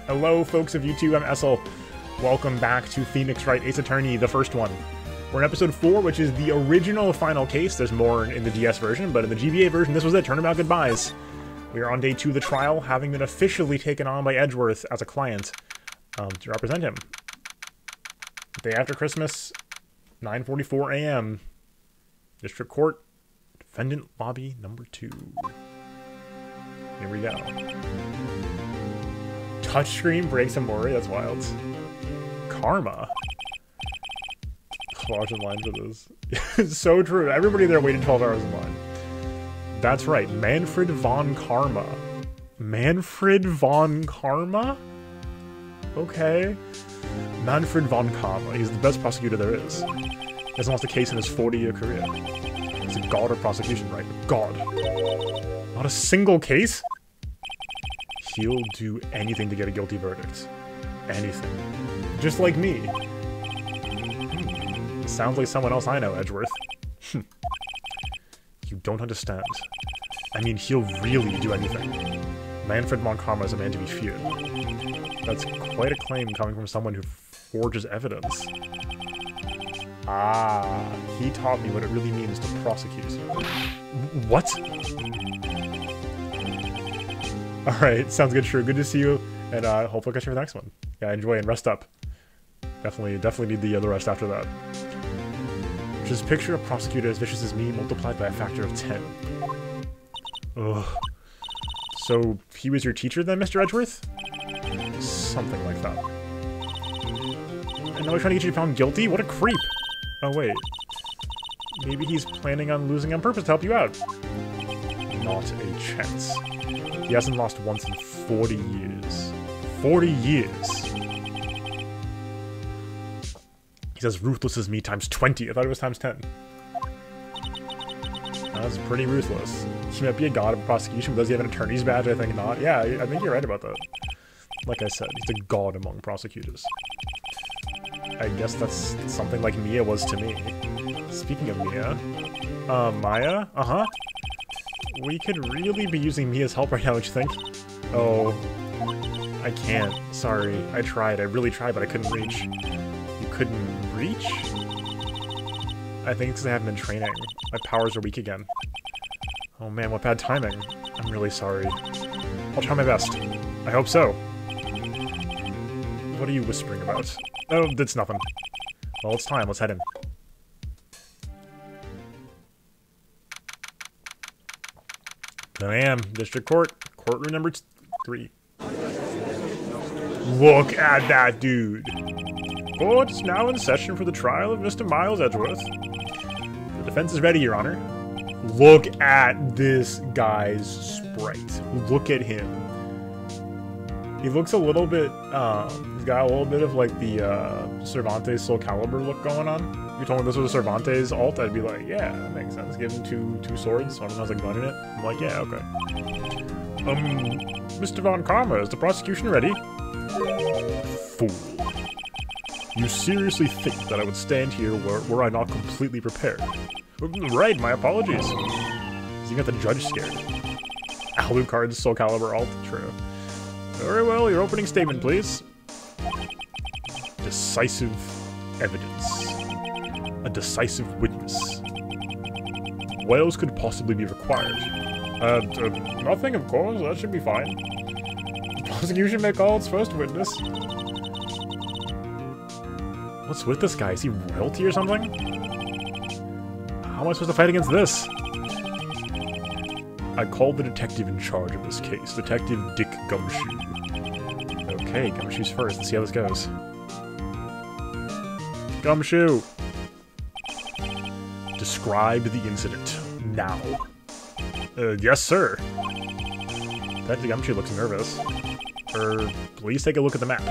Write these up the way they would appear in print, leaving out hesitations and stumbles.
Hello, folks of YouTube. I'm Essel. Welcome back to Phoenix Wright Ace Attorney, the first one. We're in episode 4, which is the original final case. There's more in the DS version, but in the GBA version, this was it. Turnabout goodbyes. We are on day 2 of the trial, having been officially taken on by Edgeworth as a client to represent him. Day after Christmas, 9:44 a.m. District Court, Defendant Lobby number 2. Here we go. Touchscreen breaks and worry, that's wild. Karma. Watch in line for this. It's so true. Everybody there waited 12 hours in line. That's right. Manfred von Karma. Manfred von Karma? Okay. Manfred von Karma. He's the best prosecutor there is. He hasn't lost a case in his 40-year career. He's a god of prosecution, right? God. Not a single case? He'll do anything to get a guilty verdict. Anything. Just like me. Sounds like someone else I know, Edgeworth. You don't understand. I mean, he'll really do anything. Manfred von Karma is a man to be feared. That's quite a claim coming from someone who forges evidence. Ah, he taught me what it really means to prosecute. What? Alright, sounds good, sure. Good to see you, and hopefully I'll catch you for the next one. Yeah, enjoy and rest up. Definitely need the rest after that. Just picture a prosecutor as vicious as me multiplied by a factor of 10. Ugh. So, he was your teacher then, Mr. Edgeworth? Something like that. And now he's trying to get you found guilty? What a creep! Oh, wait. Maybe he's planning on losing on purpose to help you out. Not a chance. He hasn't lost once in 40 years. 40 years! He's as ruthless as me times 20. I thought it was times 10. That's pretty ruthless. He might be a god of prosecution, but does he have an attorney's badge? I think not. Yeah, I think you're right about that. Like I said, he's a god among prosecutors. I guess that's something like Mia was to me. Speaking of Mia... Maya? Uh-huh. We could really be using Mia's help right now, don't you think? Oh... I can't. Sorry. I tried. I really tried, but I couldn't reach. You couldn't reach? I think it's because I haven't been training. My powers are weak again. Oh man, what bad timing. I'm really sorry. I'll try my best. I hope so. What are you whispering about? Oh, that's nothing. Well, it's time. Let's head in. 9 a.m. District Court. Courtroom number 3. Look at that dude. Court is now in session for the trial of Mr. Miles Edgeworth. The defense is ready, Your Honor. Look at this guy's sprite. Look at him. He looks a little bit, he's got a little bit of like the Cervantes Soul Calibur look going on. If you told me this was a Cervantes alt, I'd be like, yeah, that makes sense. Give him two swords, one of them has a gun in it. I'm like, yeah, okay. Mr. von Karma, is the prosecution ready? Fool. You seriously think that I would stand here were I not completely prepared? Right, my apologies. You got the judge scared. Alucard's Soul Calibur alt, true. Very well, your opening statement, please. Decisive evidence. A decisive witness. What else could possibly be required? Nothing, of course. That should be fine. The prosecution may call its first witness. What's with this guy? Is he royalty or something? How am I supposed to fight against this? I called the detective in charge of this case, Detective Dick Gumshoe. Okay, Gumshoe's first. Let's see how this goes. Gumshoe! Describe the incident. Now. Yes, sir. Detective Gumshoe looks nervous. Please take a look at the map.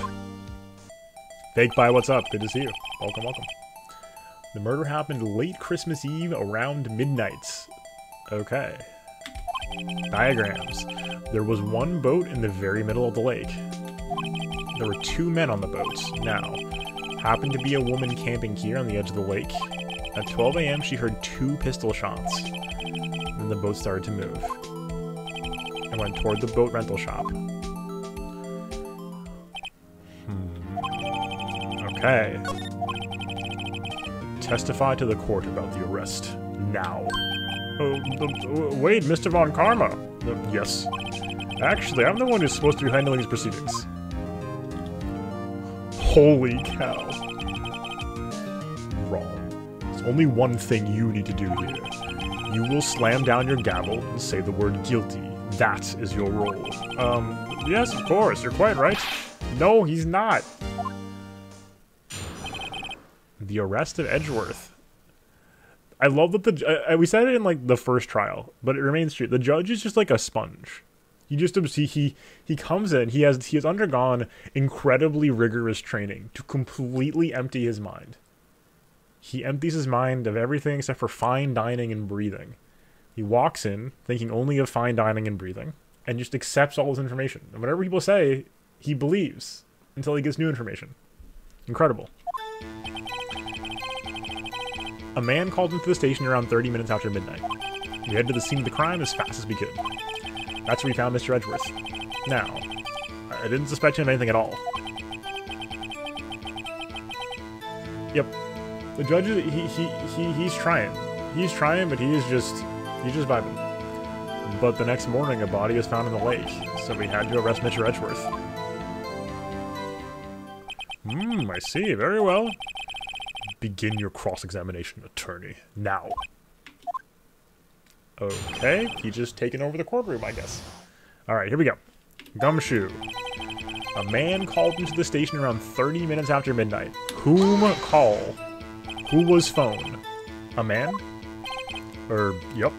Fake by, what's up? Good to see you. Welcome, welcome. The murder happened late Christmas Eve around midnight. Okay. Diagrams. There was one boat in the very middle of the lake. There were 2 men on the boat. Now, happened to be a woman camping here on the edge of the lake. At 12 a.m., she heard 2 pistol shots. Then the boat started to move and went toward the boat rental shop. Okay. Testify to the court about the arrest. Now. Wait, Mr. von Karma. Yes. Actually, I'm the one who's supposed to be handling these proceedings. Holy cow. Wrong. There's only one thing you need to do here. You will slam down your gavel and say the word guilty. That is your role. Yes, of course, you're quite right. No, he's not. The arrest of Edgeworth. I love that we said it in like the first trial, but it remains true. The judge is just like a sponge. He comes in, he has undergone incredibly rigorous training to completely empty his mind. He empties his mind of everything except for fine dining and breathing. He walks in thinking only of fine dining and breathing and just accepts all this information. And whatever people say, he believes until he gets new information. Incredible. A man called into the station around 30 minutes after midnight. We head to the scene of the crime as fast as we could. That's where we found Mr. Edgeworth. Now, I didn't suspect him of anything at all. Yep. The judge, he's trying. He's trying, but he's just vibing. But the next morning, a body was found in the lake, so we had to arrest Mr. Edgeworth. I see. Very well. Begin your cross-examination, attorney. Now. Okay, he's just taking over the courtroom, I guess. Alright, here we go. Gumshoe. A man called into the station around 30 minutes after midnight. Whom call? Who was phone? A man? Yup.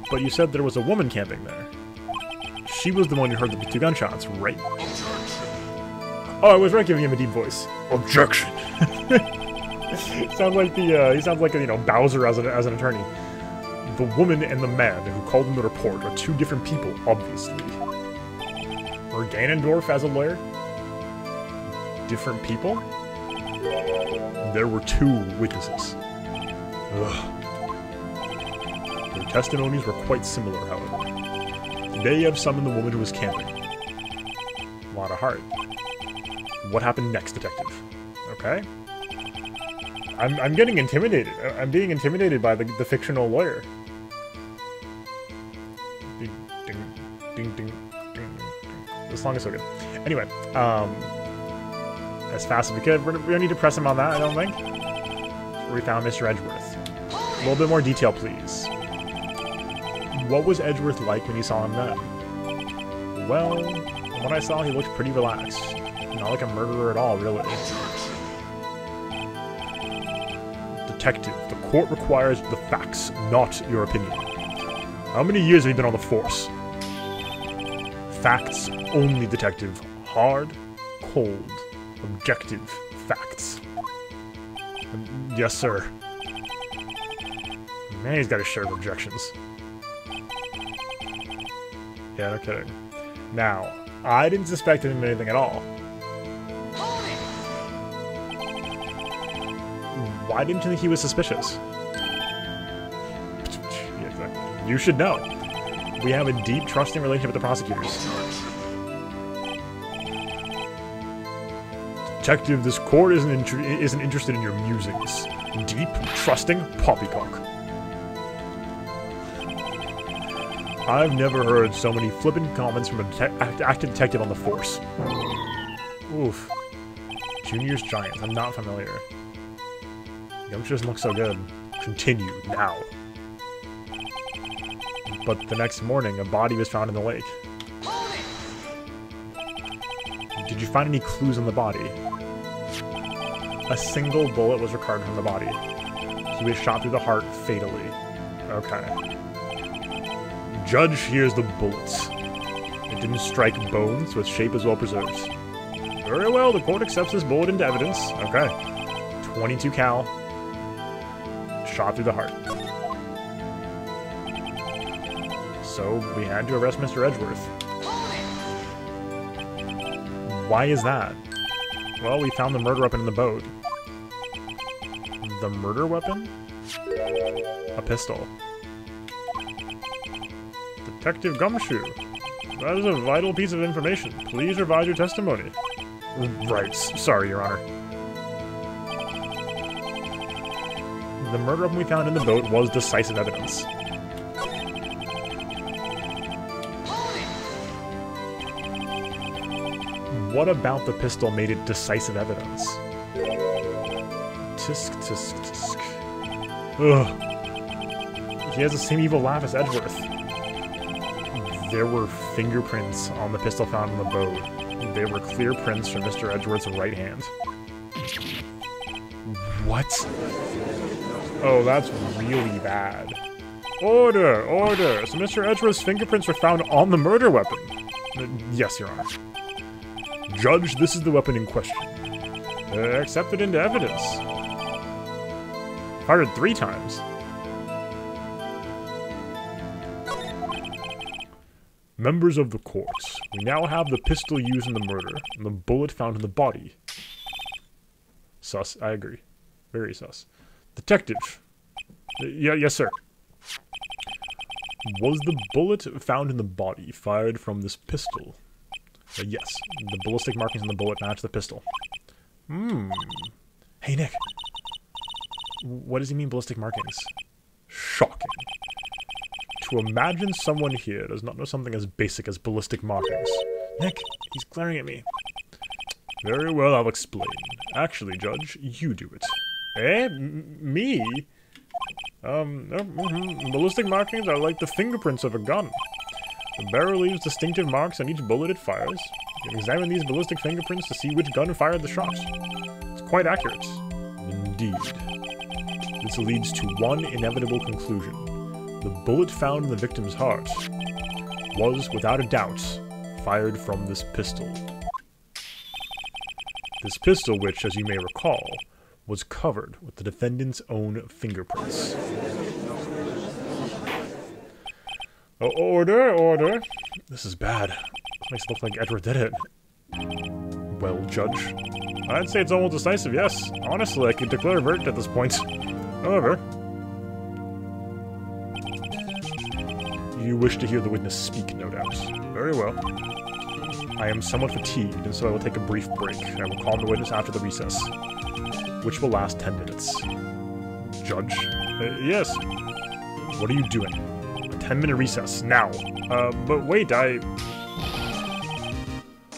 But you said there was a woman camping there. She was the one who heard the 2 gunshots, right? Oh, I was right giving him a deep voice. Objection! Sounds like he sounds like, Bowser as an attorney. The woman and the man who called in the report are 2 different people, obviously. Or Ganondorf as a lawyer? Different people? There were 2 witnesses. Ugh. Their testimonies were quite similar, however. They have summoned the woman who was camping. A lot of heart. What happened next, detective? Okay. I'm getting intimidated. I'm being intimidated by the fictional lawyer. Ding, ding, ding, ding, ding. This song is so good. Anyway, as fast as we could. We don't need to press him on that, I don't think. We found Mr. Edgeworth. A little bit more detail, please. What was Edgeworth like when you saw him then? Well, from what I saw, he looked pretty relaxed. Not like a murderer at all, really. Detective, the court requires the facts, not your opinion. How many years have you been on the force? Facts only, detective. Hard, cold, objective facts. Yes, sir. Man, he's got a share of objections. Yeah, no kidding. Now, I didn't suspect him of anything at all. Why didn't you think he was suspicious? Yeah, exactly. You should know. We have a deep, trusting relationship with the prosecutors. Detective, this court isn't interested in your musings. Deep, trusting poppycock. I've never heard so many flippant comments from an active detective on the force. Oof. Junior's Giants. I'm not familiar. Youngster doesn't look so good. Continue, now. But the next morning, a body was found in the lake. Did you find any clues on the body? A single bullet was recovered from the body. He was shot through the heart fatally. Okay. Judge, here's the bullets. It didn't strike bone, so its shape is well preserved. Very well, the court accepts this bullet into evidence. Okay. 22 cal. Shot through the heart. So, we had to arrest Mr. Edgeworth. Why is that? Well, we found the murder weapon in the boat. The murder weapon? A pistol. Detective Gumshoe. That is a vital piece of information. Please revise your testimony. Right. Sorry, Your Honor. The murder weapon we found in the boat was decisive evidence. What about the pistol made it decisive evidence? Tisk, tisk, tisk. Ugh. He has the same evil laugh as Edgeworth. There were fingerprints on the pistol found in the boat. They were clear prints from Mr. Edgeworth's right hand. What? Oh, that's really bad. Order! Order! So Mr. Edgeworth's fingerprints were found on the murder weapon? Yes, Your Honor. Judge, this is the weapon in question. Accepted into evidence. Fired 3 times. Members of the court, we now have the pistol used in the murder and the bullet found in the body. Sus, I agree. Very sus. Detective. Yes, sir. Was the bullet found in the body fired from this pistol? Yes. The ballistic markings on the bullet match the pistol. Hey, Nick. What does he mean, ballistic markings? Shocking. To imagine someone here does not know something as basic as ballistic markings. Nick, he's glaring at me. Very well, I'll explain. Actually, Judge, you do it. Eh? Me? Ballistic markings are like the fingerprints of a gun. The barrel leaves distinctive marks on each bullet it fires. You can examine these ballistic fingerprints to see which gun fired the shot. It's quite accurate. Indeed. This leads to one inevitable conclusion. The bullet found in the victim's heart was, without a doubt, fired from this pistol. This pistol which, as you may recall, was covered with the defendant's own fingerprints. Order, order. This is bad. This makes it look like Edgeworth did it. Well, Judge, I'd say it's almost decisive, yes. Honestly, I could declare a verdict at this point. However, you wish to hear the witness speak, no doubt. Very well. I am somewhat fatigued, and so I will take a brief break. I will call the witness after the recess, which will last 10 minutes. Judge? Yes. What are you doing? A 10-minute recess, now. But wait,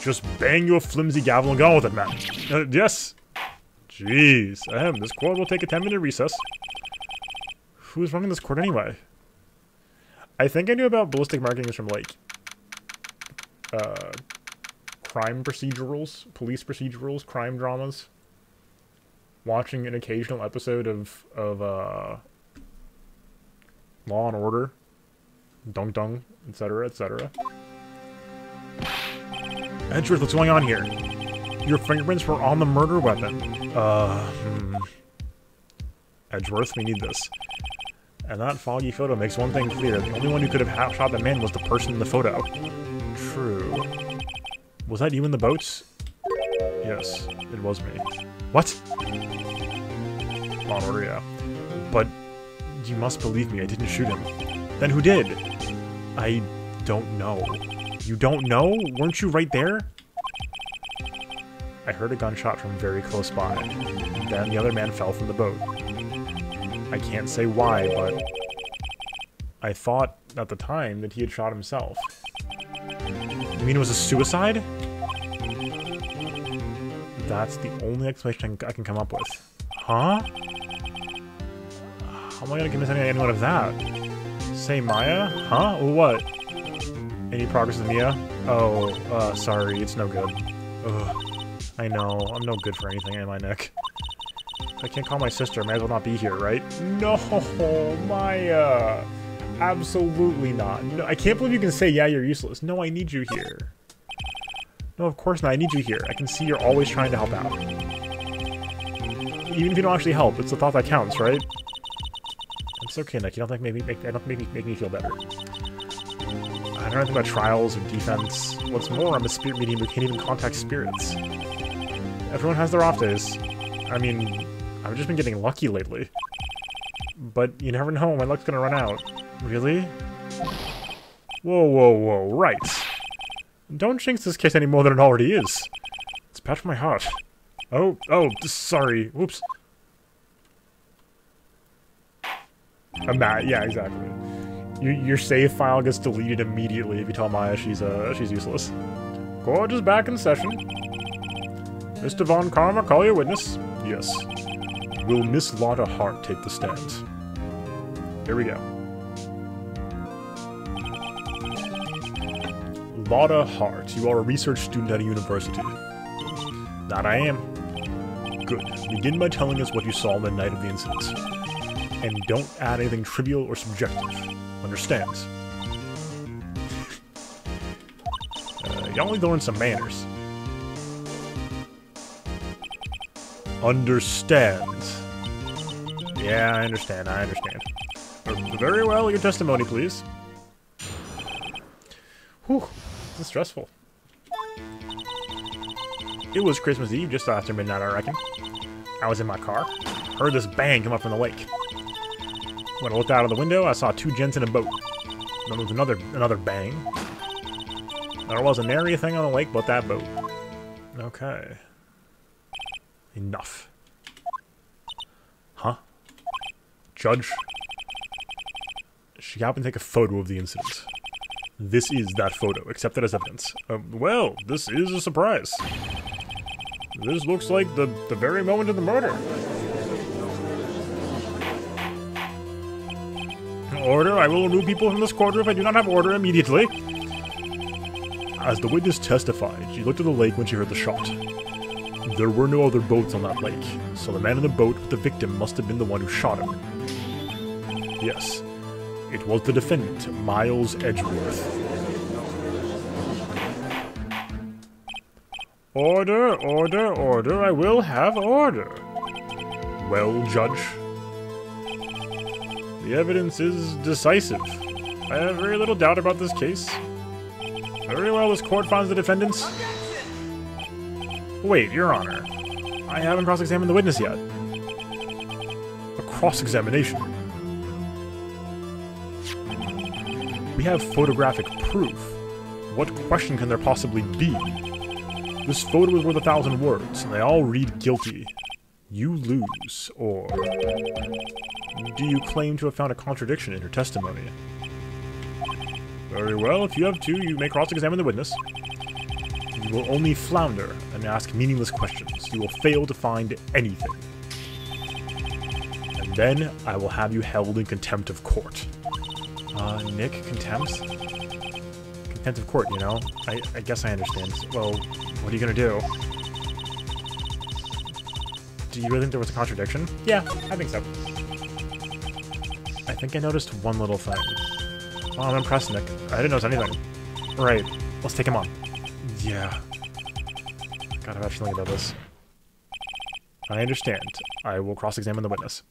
Just bang your flimsy gavel and go on with it, man. Yes. Jeez. This court will take a 10-minute recess. Who's running this court anyway? I think I knew about ballistic markings from, like, crime procedurals, police procedurals, crime dramas. Watching an occasional episode of Law and Order, Dong Dong, etc., etc. Edgeworth, what's going on here? Your fingerprints were on the murder weapon. Edgeworth, we need this. And that foggy photo makes one thing clear. The only one who could have shot the man was the person in the photo. True. Was that you in the boats? Yes, it was me. What? Law and Order, yeah. But you must believe me, I didn't shoot him. Then who did? I don't know. You don't know? Weren't you right there? I heard a gunshot from very close by. Then the other man fell from the boat. I can't say why, but I thought at the time that he had shot himself. You mean it was a suicide? That's the only explanation I can come up with. Huh? How am I gonna convince anyone of that? Say Maya? Huh? What? Any progress with Mia? Oh, sorry, it's no good. Ugh. I know, I'm no good for anything, am I, Nick? I can't call my sister, I may as well not be here, right? No, Maya! Absolutely not. No, I can't believe you can say, yeah, you're useless. No, I need you here. No, of course not, I need you here. I can see you're always trying to help out. Even if you don't actually help, it's the thought that counts, right? It's okay, Nick, you don't think make me feel better. I don't know anything about trials or defense. What's more, I'm a spirit medium who can't even contact spirits. Everyone has their off days. I mean, I've just been getting lucky lately. But you never know, my luck's gonna run out. Really? Whoa, whoa, whoa, right. Don't jinx this case any more than it already is. It's bad for my heart. Oh, sorry. Whoops. Yeah, exactly. Your save file gets deleted immediately if you tell Maya she's useless. Court is back in session. Mr. von Karma, call your witness. Yes. Will Miss Lotta Hart take the stand? Here we go. Lotta Hart, you are a research student at a university. That I am. Good. Begin by telling us what you saw on the night of the incident. And don't add anything trivial or subjective. Understand? Y'all need to learn some manners. Understand. Yeah, I understand. Very well, your testimony, please. Whew, this is stressful. It was Christmas Eve, just after midnight, I reckon. I was in my car, heard this bang come up from the lake. When I looked out of the window, I saw two gents in a boat. Then there was another bang. There wasn't nary a thing on the lake but that boat. Okay. Enough. Huh? Judge? She happened to take a photo of the incident. This is that photo, accepted as evidence. Well, this is a surprise. This looks like the very moment of the murder. Order, I will remove people from this courtroom if I do not have order immediately. As the witness testified, she looked at the lake when she heard the shot. There were no other boats on that lake, so the man in the boat with the victim must have been the one who shot him. Yes, it was the defendant, Miles Edgeworth. Order, I will have order. Well, Judge. The evidence is decisive. I have very little doubt about this case. Very well, this court finds the defendants. Wait, Your Honor. I haven't cross-examined the witness yet. A cross-examination? We have photographic proof. What question can there possibly be? This photo is worth 1,000 words, and they all read guilty. You lose, or... do you claim to have found a contradiction in her testimony? Very well, if you have to, you may cross-examine the witness. You will only flounder and ask meaningless questions. You will fail to find anything. And then, I will have you held in contempt of court. Nick, contempt? Contempt of court, you know? I guess I understand. Well, what are you gonna do? Do you really think there was a contradiction? Yeah, I think so. I think I noticed one little thing. Oh, I'm impressed, Nick. I didn't notice anything. Right, let's take him on. Yeah. God, I have a feeling about this. I understand. I will cross-examine the witness.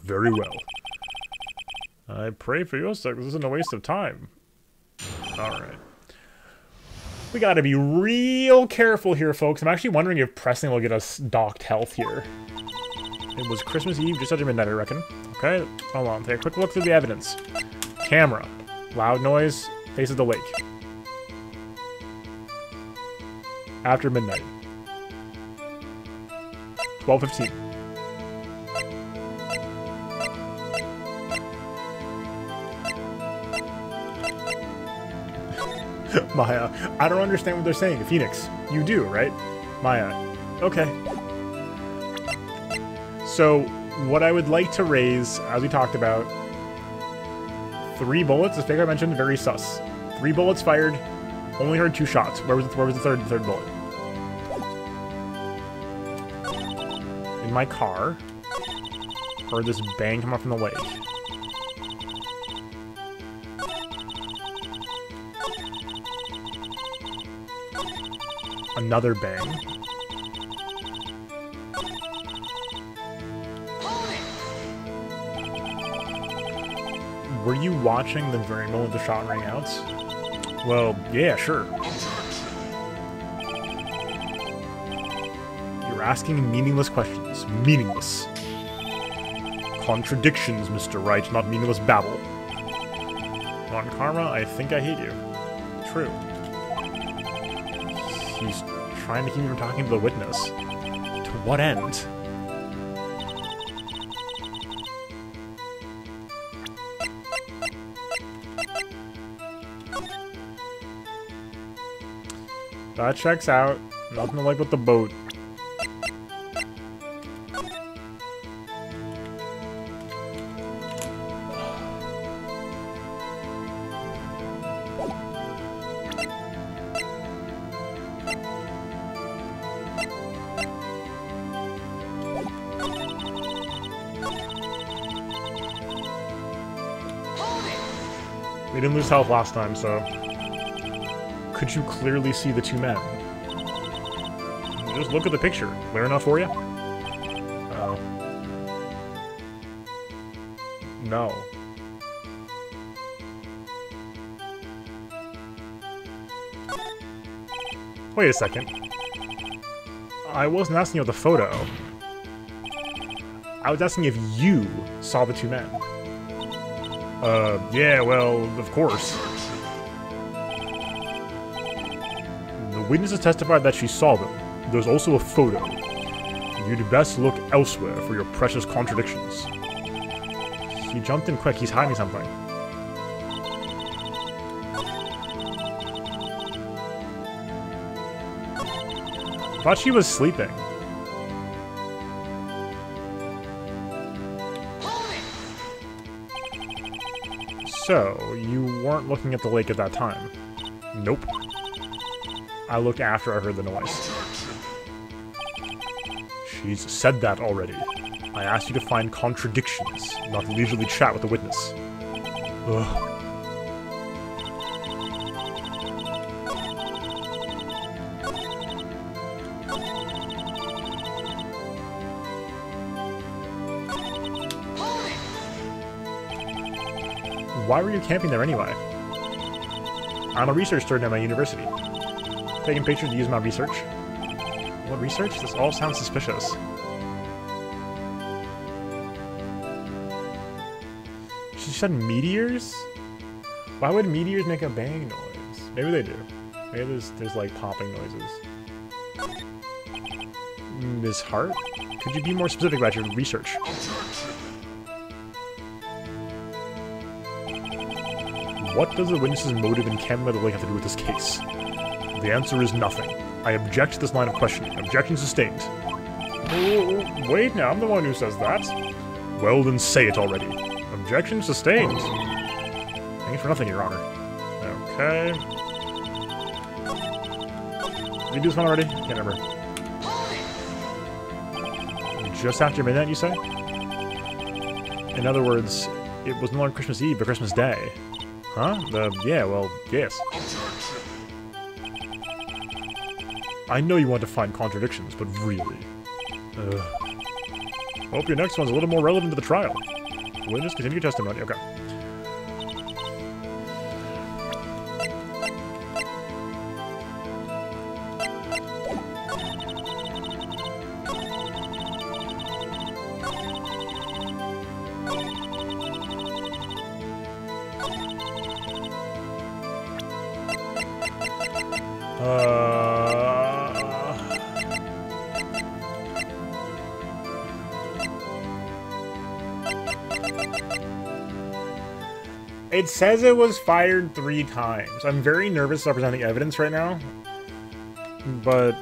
Very well. I pray for your sake this isn't a waste of time. Alright. We gotta be real careful here, folks. I'm actually wondering if pressing will get us docked health here. It was Christmas Eve, just after midnight, I reckon. Okay, hold on. Take a quick look through the evidence. Camera. Loud noise. Faces the lake. After midnight. 12:15. Maya, I don't understand what they're saying. Phoenix, you do, right? Maya, okay. So, what I would like to raise, as we talked about, 3 bullets, as Faker mentioned, very sus. 3 bullets fired, only heard 2 shots. Where was the third bullet? In my car. Heard this bang come up from the lake. Another bang. Were you watching the very moment the shot rang out? Well, yeah, sure. You're asking meaningless questions. Meaningless. Contradictions, Mr. Wright, not meaningless babble. Von Karma, I think I hate you. True. He's trying to keep me from talking to the witness. To what end? That checks out. Nothing to like with the boat. We didn't lose health last time, so... Could you clearly see the two men? Just look at the picture. Clear enough for you? Oh. No. Wait a second. I wasn't asking about the photo. I was asking if you saw the two men. Yeah, well, of course. The witnesses testified that she saw them. There's also a photo. You'd best look elsewhere for your precious contradictions. He jumped in quick. He's hiding something. Thought she was sleeping. So, you weren't looking at the lake at that time? Nope. I looked after I heard the noise. She's said that already. I asked you to find contradictions, not leisurely chat with the witness. Ugh. Why were you camping there anyway? I'm a research student at my university. Taking pictures to use my research. What research? This all sounds suspicious. She said meteors? Why would meteors make a bang noise? Maybe they do. Maybe there's like popping noises. Ms. Hart? Could you be more specific about your research? What does the witness's motive in camping by the lake have to do with this case? The answer is nothing. I object to this line of questioning. Objection sustained. Oh, wait now, I'm the one who says that. Well, then say it already. Objection sustained. Thanks for nothing, Your Honor. Okay. Did we do this one already? Can't remember. Just after midnight, you say? In other words, it was no longer Christmas Eve, but Christmas Day. Huh? Yeah, well, yes. I know you want to find contradictions, but really. Hope your next one's a little more relevant to the trial. Witness, continue testimony. Okay. It says it was fired 3 times. I'm very nervous about presenting evidence right now, but...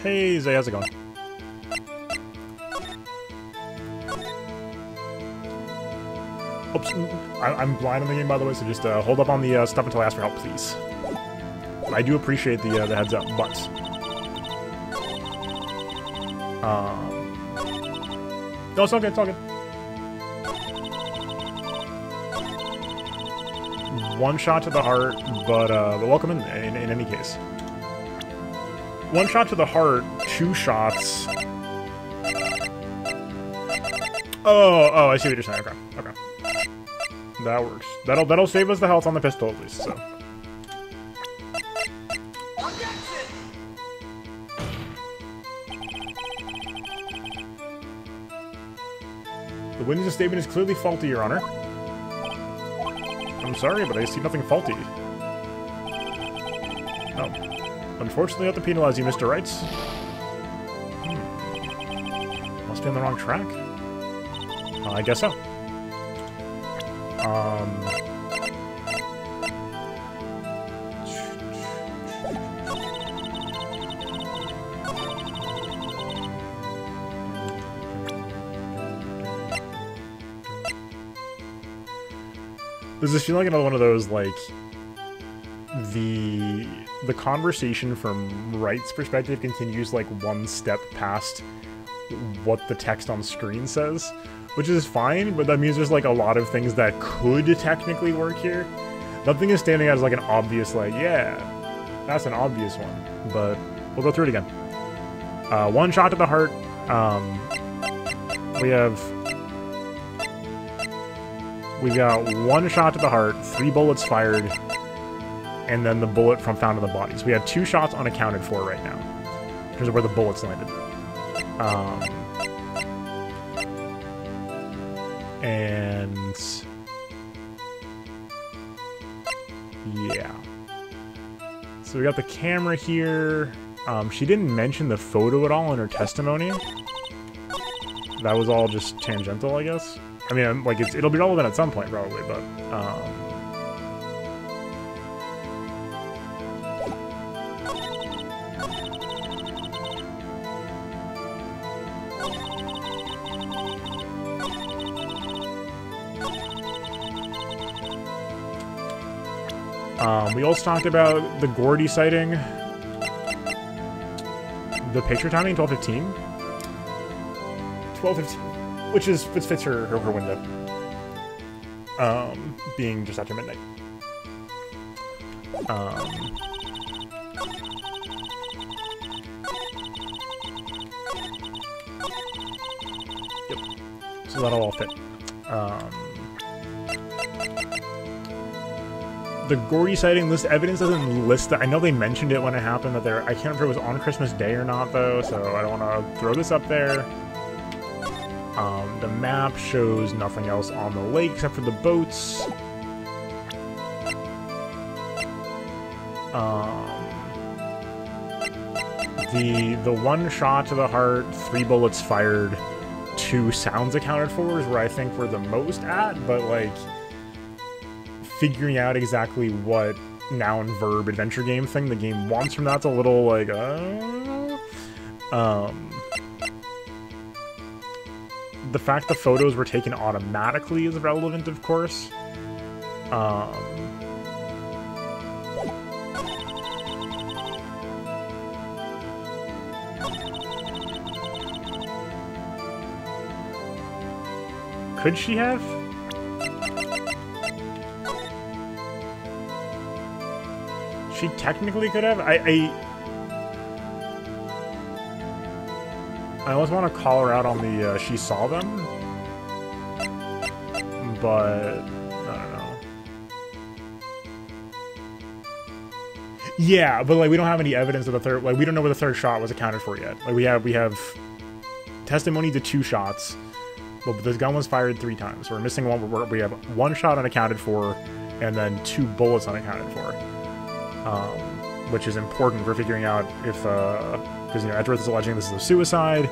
Hey, Zay, how's it going? Oops, I'm blind on the game, by the way, so just hold up on the stuff until I ask for help, please. I do appreciate the heads up, but... No, it's all good, it's all good. One shot to the heart, but welcome in any case. One shot to the heart, 2 shots. Oh, I see what you're saying. Okay. That works. That'll save us the health on the pistol at least, so. The witness's statement is clearly faulty, Your Honor. I'm sorry, but I see nothing faulty. Oh. Unfortunately, I have to penalize you, Mr. Wright. Must be on the wrong track. I guess so. Does this feel like another one of those, like, the conversation from Wright's perspective continues, like, one step past what the text on screen says, which is fine, but that means there's, like, a lot of things that could technically work here. Nothing is standing out as, like, an obvious, like, yeah, that's an obvious one, but we'll go through it again. One shot to the heart. We've got one shot to the heart, 3 bullets fired, and then the bullet found in the body. So we have 2 shots unaccounted for right now, in terms of where the bullets landed. And yeah. So we got the camera here. She didn't mention the photo at all in her testimony. That was all just tangential, I guess. I mean, like, it'll be relevant at some point, probably, but, we also talked about the Gordy sighting. The picture timing, 12:15. 12:15. Which fits her window. Being just after midnight. Yep. So that'll all fit. The Gordy sighting, this evidence doesn't list that. I know they mentioned it when it happened, that I can't remember if it was on Christmas Day or not, though, so I don't want to throw this up there. The map shows nothing else on the lake except for the boats. The one shot to the heart, 3 bullets fired, 2 sounds accounted for is where I think we're the most at, but, like, figuring out exactly what noun, verb, adventure game thing the game wants from that's a little, like, the fact the photos were taken automatically is relevant, of course. Could she have? She technically could have. I almost want to call her out on the she saw them, but I don't know. Yeah, but like we don't have any evidence of the third. Like we don't know where the third shot was accounted for yet. Like we have testimony to 2 shots, but the gun was fired 3 times. So we're missing one. We have 1 shot unaccounted for, and then 2 bullets unaccounted for, which is important for figuring out if. Because, you know, Edgeworth is alleging this is a suicide,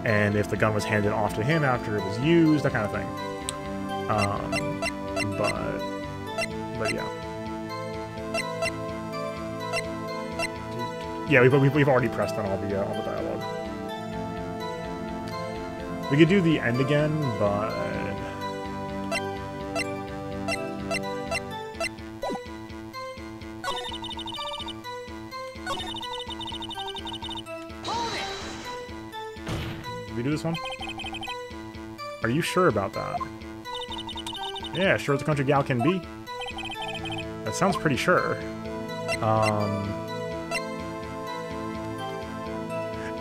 and if the gun was handed off to him after it was used, that kind of thing. But yeah. Yeah, we've already pressed on all the dialogue. We could do the end again, but... we do this one? Are you sure about that? Yeah, sure as a country gal can be. That sounds pretty sure.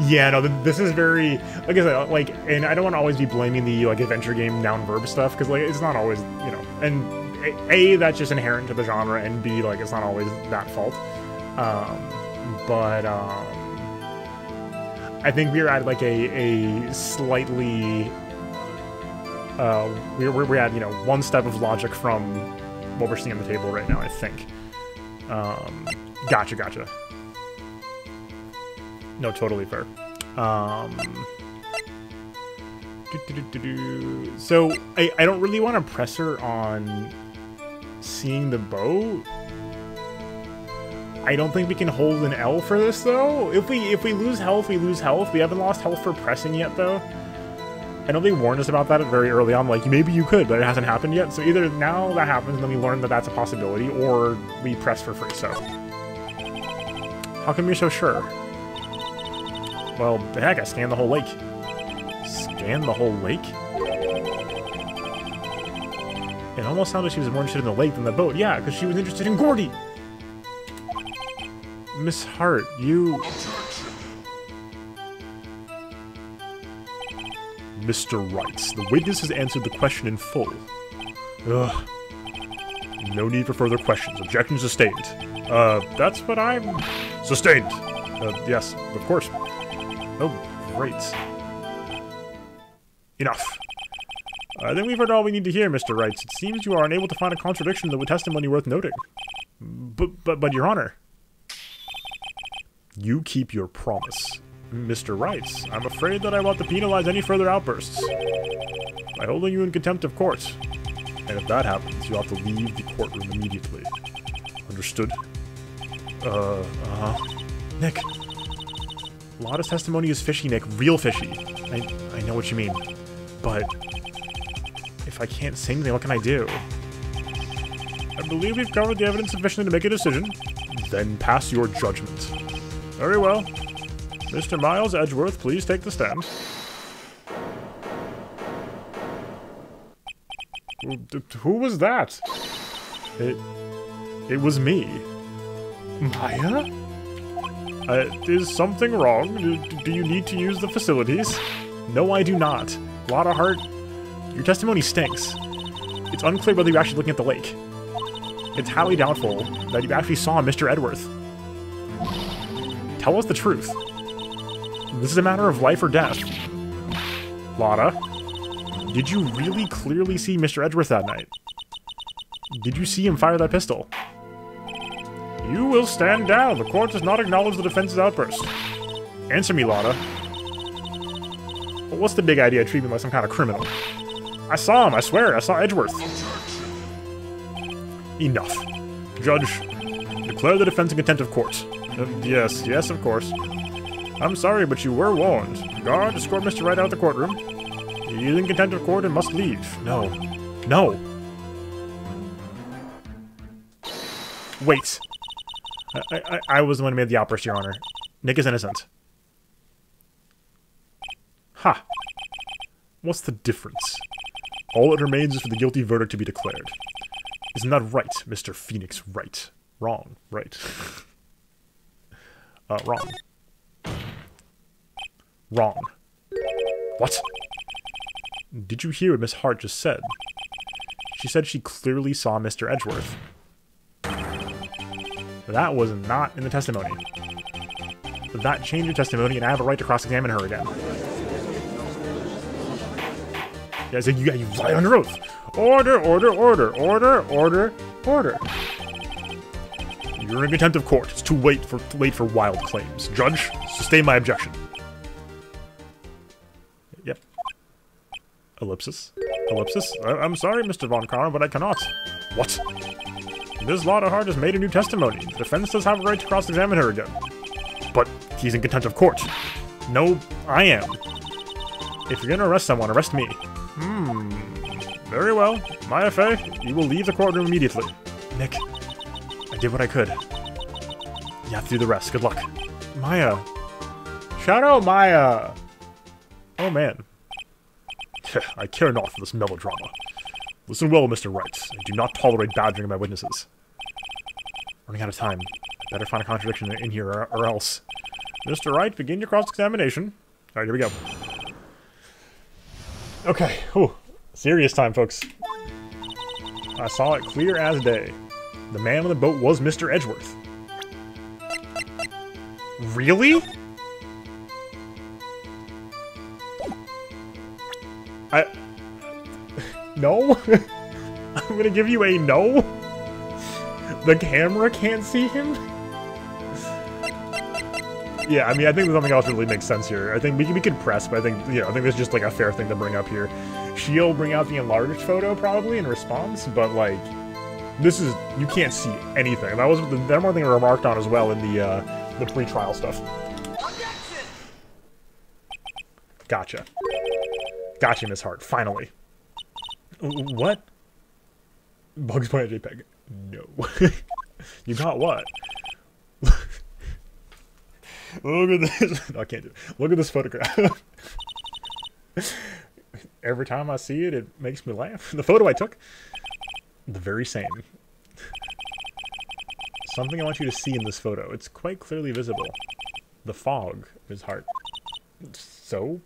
Yeah, no, this is very, like I said, like, and I don't want to always be blaming the, like, adventure game noun-verb stuff, because, like, it's not always, you know, and A, that's just inherent to the genre, and B, like, it's not always that fault. I think we're at, like, a slightly, we're at, you know, one step of logic from what we're seeing on the table right now, I think. Gotcha. No, totally fair. So, I don't really want to press her on seeing the boat. I don't think we can hold an L for this, though. If we lose health, we lose health. We haven't lost health for pressing yet, though. I know they warned us about that very early on, like, maybe you could, but it hasn't happened yet. So either now that happens, and then we learn that that's a possibility, or we press for free, so. How come you're so sure? Well, heck, I scanned the whole lake. Scan the whole lake? It almost sounded like she was more interested in the lake than the boat. Yeah, because she was interested in Gordy! Miss Hart, you... Mr. Wright, the witness has answered the question in full. Ugh. No need for further questions. Objection sustained. That's what I'm... Sustained! Yes, of course. Oh, great. Enough. I think we've heard all we need to hear, Mr. Wright. It seems you are unable to find a contradiction in the testimony worth noting. But, Your Honor... You keep your promise. Mr. Wright, I'm afraid that I want to penalize any further outbursts by holding you in contempt of court. And if that happens, you'll have to leave the courtroom immediately. Understood? Nick. Lotta's testimony is fishy, Nick. Real fishy. I know what you mean. But if I can't say anything, what can I do? I believe we've covered the evidence sufficiently to make a decision. Then pass your judgment. Very well. Mr. Miles Edgeworth, please take the stand. Who was that? It was me. Maya? Is something wrong? Do you need to use the facilities? No, I do not. Lotta Hart, your testimony stinks. It's unclear whether you're actually looking at the lake. It's highly doubtful that you actually saw Mr. Edgeworth. Tell us the truth. This is a matter of life or death. Lotta, did you really clearly see Mr. Edgeworth that night? Did you see him fire that pistol? You will stand down. The court does not acknowledge the defense's outburst. Answer me, Lotta. What's the big idea of treating me like some kind of criminal? I saw him, I swear. I saw Edgeworth. Enough. Judge, declare the defense in contempt of court. Yes, of course. I'm sorry, but you were warned. Guard, escort Mr. Wright out of the courtroom. He is in contempt of court and must leave. No. Wait. I was the one who made the outburst, Your Honor. Nick is innocent. Ha. What's the difference? All that remains is for the guilty verdict to be declared. Isn't that right, Mr. Phoenix Wright? Wrong. Right. Wrong. Wrong. What? Did you hear what Miss Hart just said? She said she clearly saw Mr. Edgeworth. That was not in the testimony. That changed your testimony, and I have a right to cross-examine her again. Yeah, so you lie under oath. Order. You're in contempt of court. It's too late for wild claims. Judge, sustain my objection. Yep. Ellipsis. I'm sorry, Mr. von Karma, but I cannot. What? Ms. Lotta Hart has made a new testimony. The defense does have a right to cross-examine her again. But he's in contempt of court. No, I am. If you're gonna arrest someone, arrest me. Very well. Maya Fey, you will leave the courtroom immediately. Nick, I did what I could. You have to do the rest. Good luck. Maya. Shout out Maya! Oh, man. I care not for this melodrama. Listen well, Mr. Wright. I do not tolerate badgering of my witnesses. Running out of time. I better find a contradiction in here, or else. Mr. Wright, begin your cross-examination. Alright, here we go. Okay. Whew. Serious time, folks. I saw it clear as day. The man on the boat was Mr. Edgeworth. Really? No? I'm gonna give you a no? The camera can't see him? Yeah, I mean, I think nothing else really makes sense here. I think we could press, but I think, you know, I think that's just, like, a fair thing to bring up here. She'll bring out the enlarged photo, probably, in response, but, like, this is, you can't see anything. That was the one thing I remarked on as well in the pre-trial stuff. Gotcha. Gotcha, Miss Hart, finally. What? Bugs Bunny JPEG. No. You got what? Look at this. No, I can't do it. Look at this photograph. Every time I see it, it makes me laugh. The photo I took, the very same. Something I want you to see in this photo. It's quite clearly visible. The fog, Ms. Hart. So?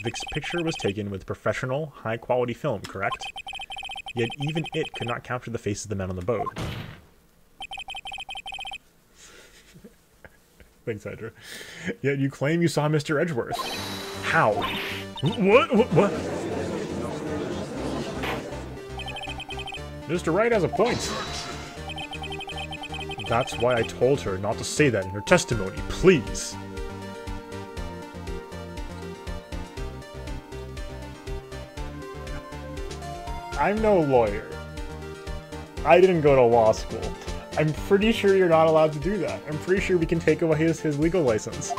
This picture was taken with professional, high-quality film, correct? Yet even it could not capture the faces of the men on the boat. Thanks, Hydra. Yet you claim you saw Mr. Edgeworth. How? What? Mr. Wright has a point. That's why I told her not to say that in her testimony, please. I'm no lawyer. I didn't go to law school. I'm pretty sure you're not allowed to do that. I'm pretty sure we can take away his legal license.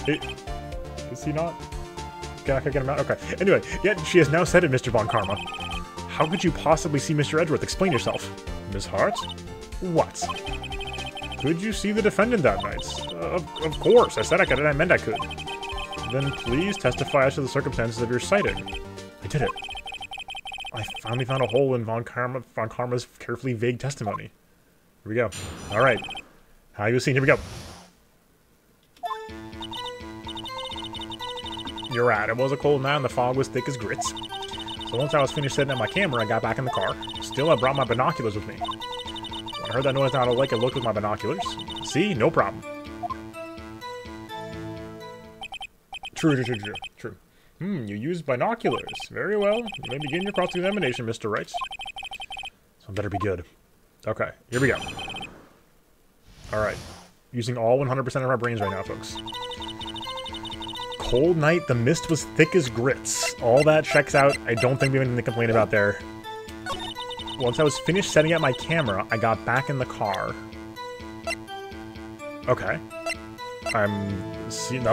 Is he not? Can I kick him out? Okay. Anyway, yet she has now said it, Mr. von Karma. How could you possibly see Mr. Edgeworth? Explain yourself. Miss Hart? What? Could you see the defendant that night? Of course. I said I could and I meant I could. Then please testify as to the circumstances of your sighting. I did it. I finally found a hole in von Karma's carefully vague testimony. Here we go. Alright. How you seen? Here we go. You're right. It was a cold night and the fog was thick as grits. So once I was finished setting up my camera, I got back in the car. Still, I brought my binoculars with me. When I heard that noise down the lake, I looked with my binoculars. See? No problem. True. You used binoculars. Very well. You may begin your cross-examination, Mr. Wright. So better be good. Okay, here we go. Alright. Using all 100% of our brains right now, folks. Cold night, the mist was thick as grits. All that checks out. I don't think we have anything to complain about there. Once I was finished setting up my camera, I got back in the car. Okay.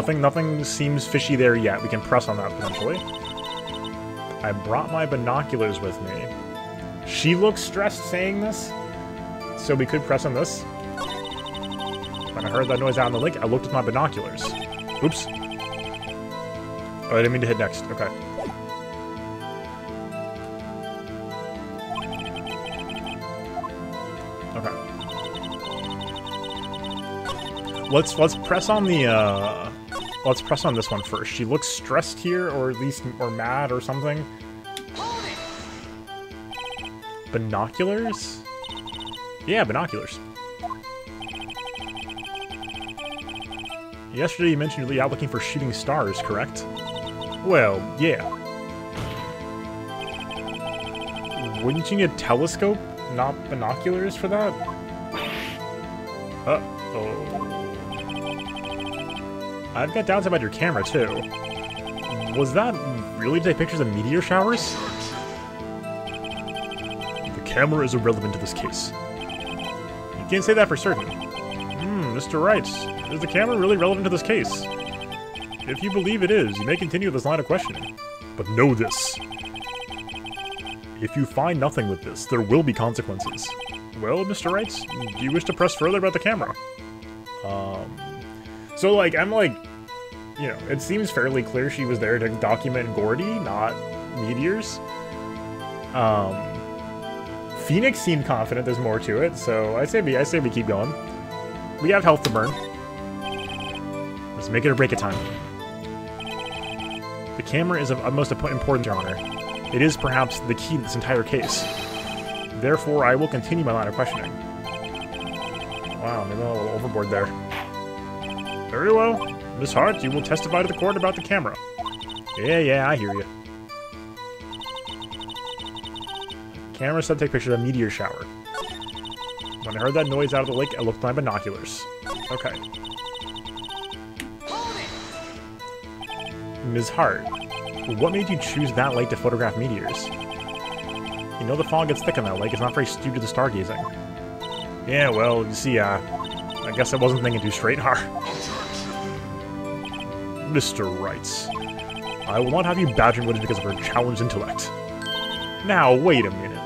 Nothing seems fishy there yet. We can press on that potentially. I brought my binoculars with me. She looks stressed saying this, so we could press on this. When I heard that noise out in the lake, I looked with my binoculars. Oops. Oh, I didn't mean to hit next. Okay. Let's press on the let's press on this one first. She looks stressed here, or at least mad or something. Binoculars? Yeah, binoculars. Yesterday you mentioned you're out looking for shooting stars, correct? Well, yeah. Wouldn't you need a telescope, not binoculars for that? Uh-oh. I've got doubts about your camera, too. Was that really to take pictures of meteor showers? The camera is irrelevant to this case. You can't say that for certain. Mr. Wright, is the camera really relevant to this case? If you believe it is, you may continue this line of questioning. But know this. If you find nothing with this, there will be consequences. Well, Mr. Wright, do you wish to press further about the camera? So, like, I'm like, you know, it seems fairly clear she was there to document Gordy, not meteors. Phoenix seemed confident there's more to it, so I say we keep going. We have health to burn. Let's make it or break it time. The camera is of utmost importance, Your Honor. It is perhaps the key to this entire case. Therefore, I will continue my line of questioning. Wow, maybe I'm a little overboard there. Very well. Miss Hart, you will testify to the court about the camera. Yeah, I hear you. Camera said take pictures of a meteor shower. When I heard that noise out of the lake, I looked at my binoculars. Okay. Ms. Hart, what made you choose that lake to photograph meteors? You know the fog gets thick on that lake. It's not very suited to stargazing. Yeah, well, you see, I guess I wasn't thinking too straight, huh? Mr. Wright, I will not have you badgering Woods because of her challenged intellect. Now, wait a minute.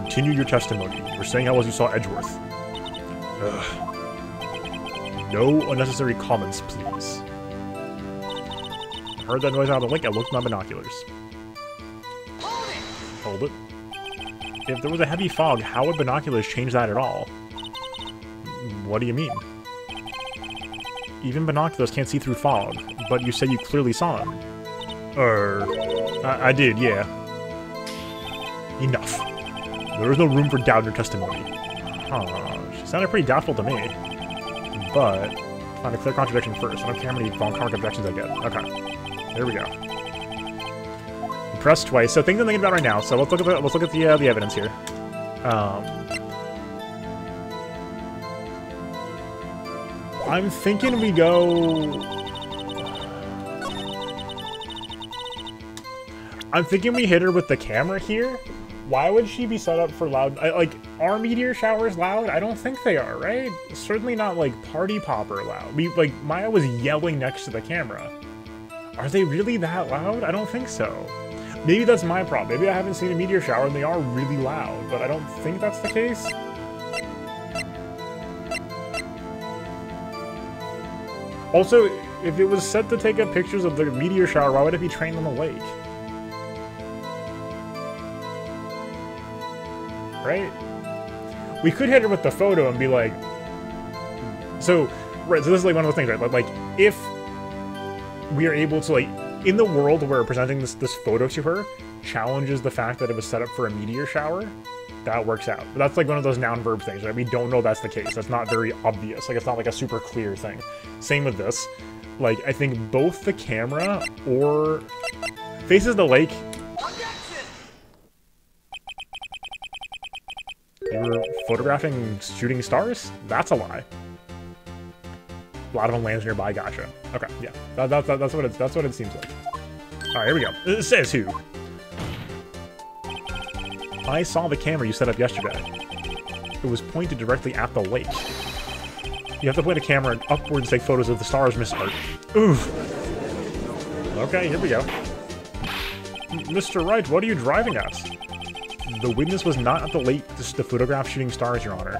Continue your testimony. You were saying how well you saw Edgeworth. Ugh. No unnecessary comments, please. I heard that noise out of the lake. I looked at my binoculars. Hold it. If there was a heavy fog, how would binoculars change that at all? What do you mean? Even binoculars can't see through fog, but you say you clearly saw him. I did, yeah. Enough. There is no room for doubt in your testimony. Huh, she sounded pretty doubtful to me. But, find a clear contradiction first. I don't care how many von Karma objections I get. Okay. There we go. Press twice. So things I'm thinking about right now. So let's look at the evidence here. I'm thinking we go. I'm thinking we hit her with the camera here. Why would she be set up for loud? Like, are meteor showers loud? I don't think they are, right? Certainly not like party popper loud. Like Maya was yelling next to the camera. Are they really that loud? I don't think so. Maybe that's my problem. Maybe I haven't seen a meteor shower and they are really loud, but I don't think that's the case. Also, if it was set to take up pictures of the meteor shower, why would it be trained on the lake? Right? We could hit her with the photo and be like... So, right, so this is like one of those things, right? Like, if we are able to, like, in the world where presenting this photo to her challenges the fact that it was set up for a meteor shower, that works out. But that's like one of those noun-verb things, right? We don't know that's the case. That's not very obvious. Like, it's not like a super clear thing. Same with this. Like, I think both the camera or faces the lake. You were photographing shooting stars? That's a lie. A lot of them lands nearby. Gotcha. Okay, yeah, that's what it seems like. All right, here we go. It says who? I saw the camera you set up yesterday. It was pointed directly at the lake. You have to point a camera upwards to take photos of the stars, Miss Hart. Oof. Okay, here we go. Mr. Wright, what are you driving at? The witness was not at the lake to photograph shooting stars, Your Honor.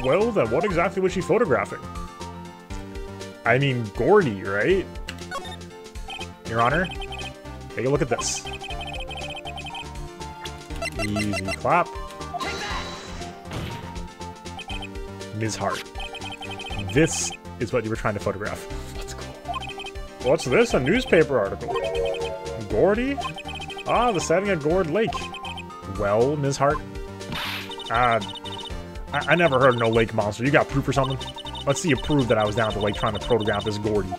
Well, then, what exactly was she photographing? I mean, Gordy, right? Your Honor, take a look at this. Easy clap. Ms. Hart, this is what you were trying to photograph. Let's go. What's this? A newspaper article. Gordy? Ah, the sighting at Gord Lake. Well, Ms. Hart? I never heard of no lake monster. You got proof or something? Let's see you prove that I was down at the lake trying to photograph this Gordy.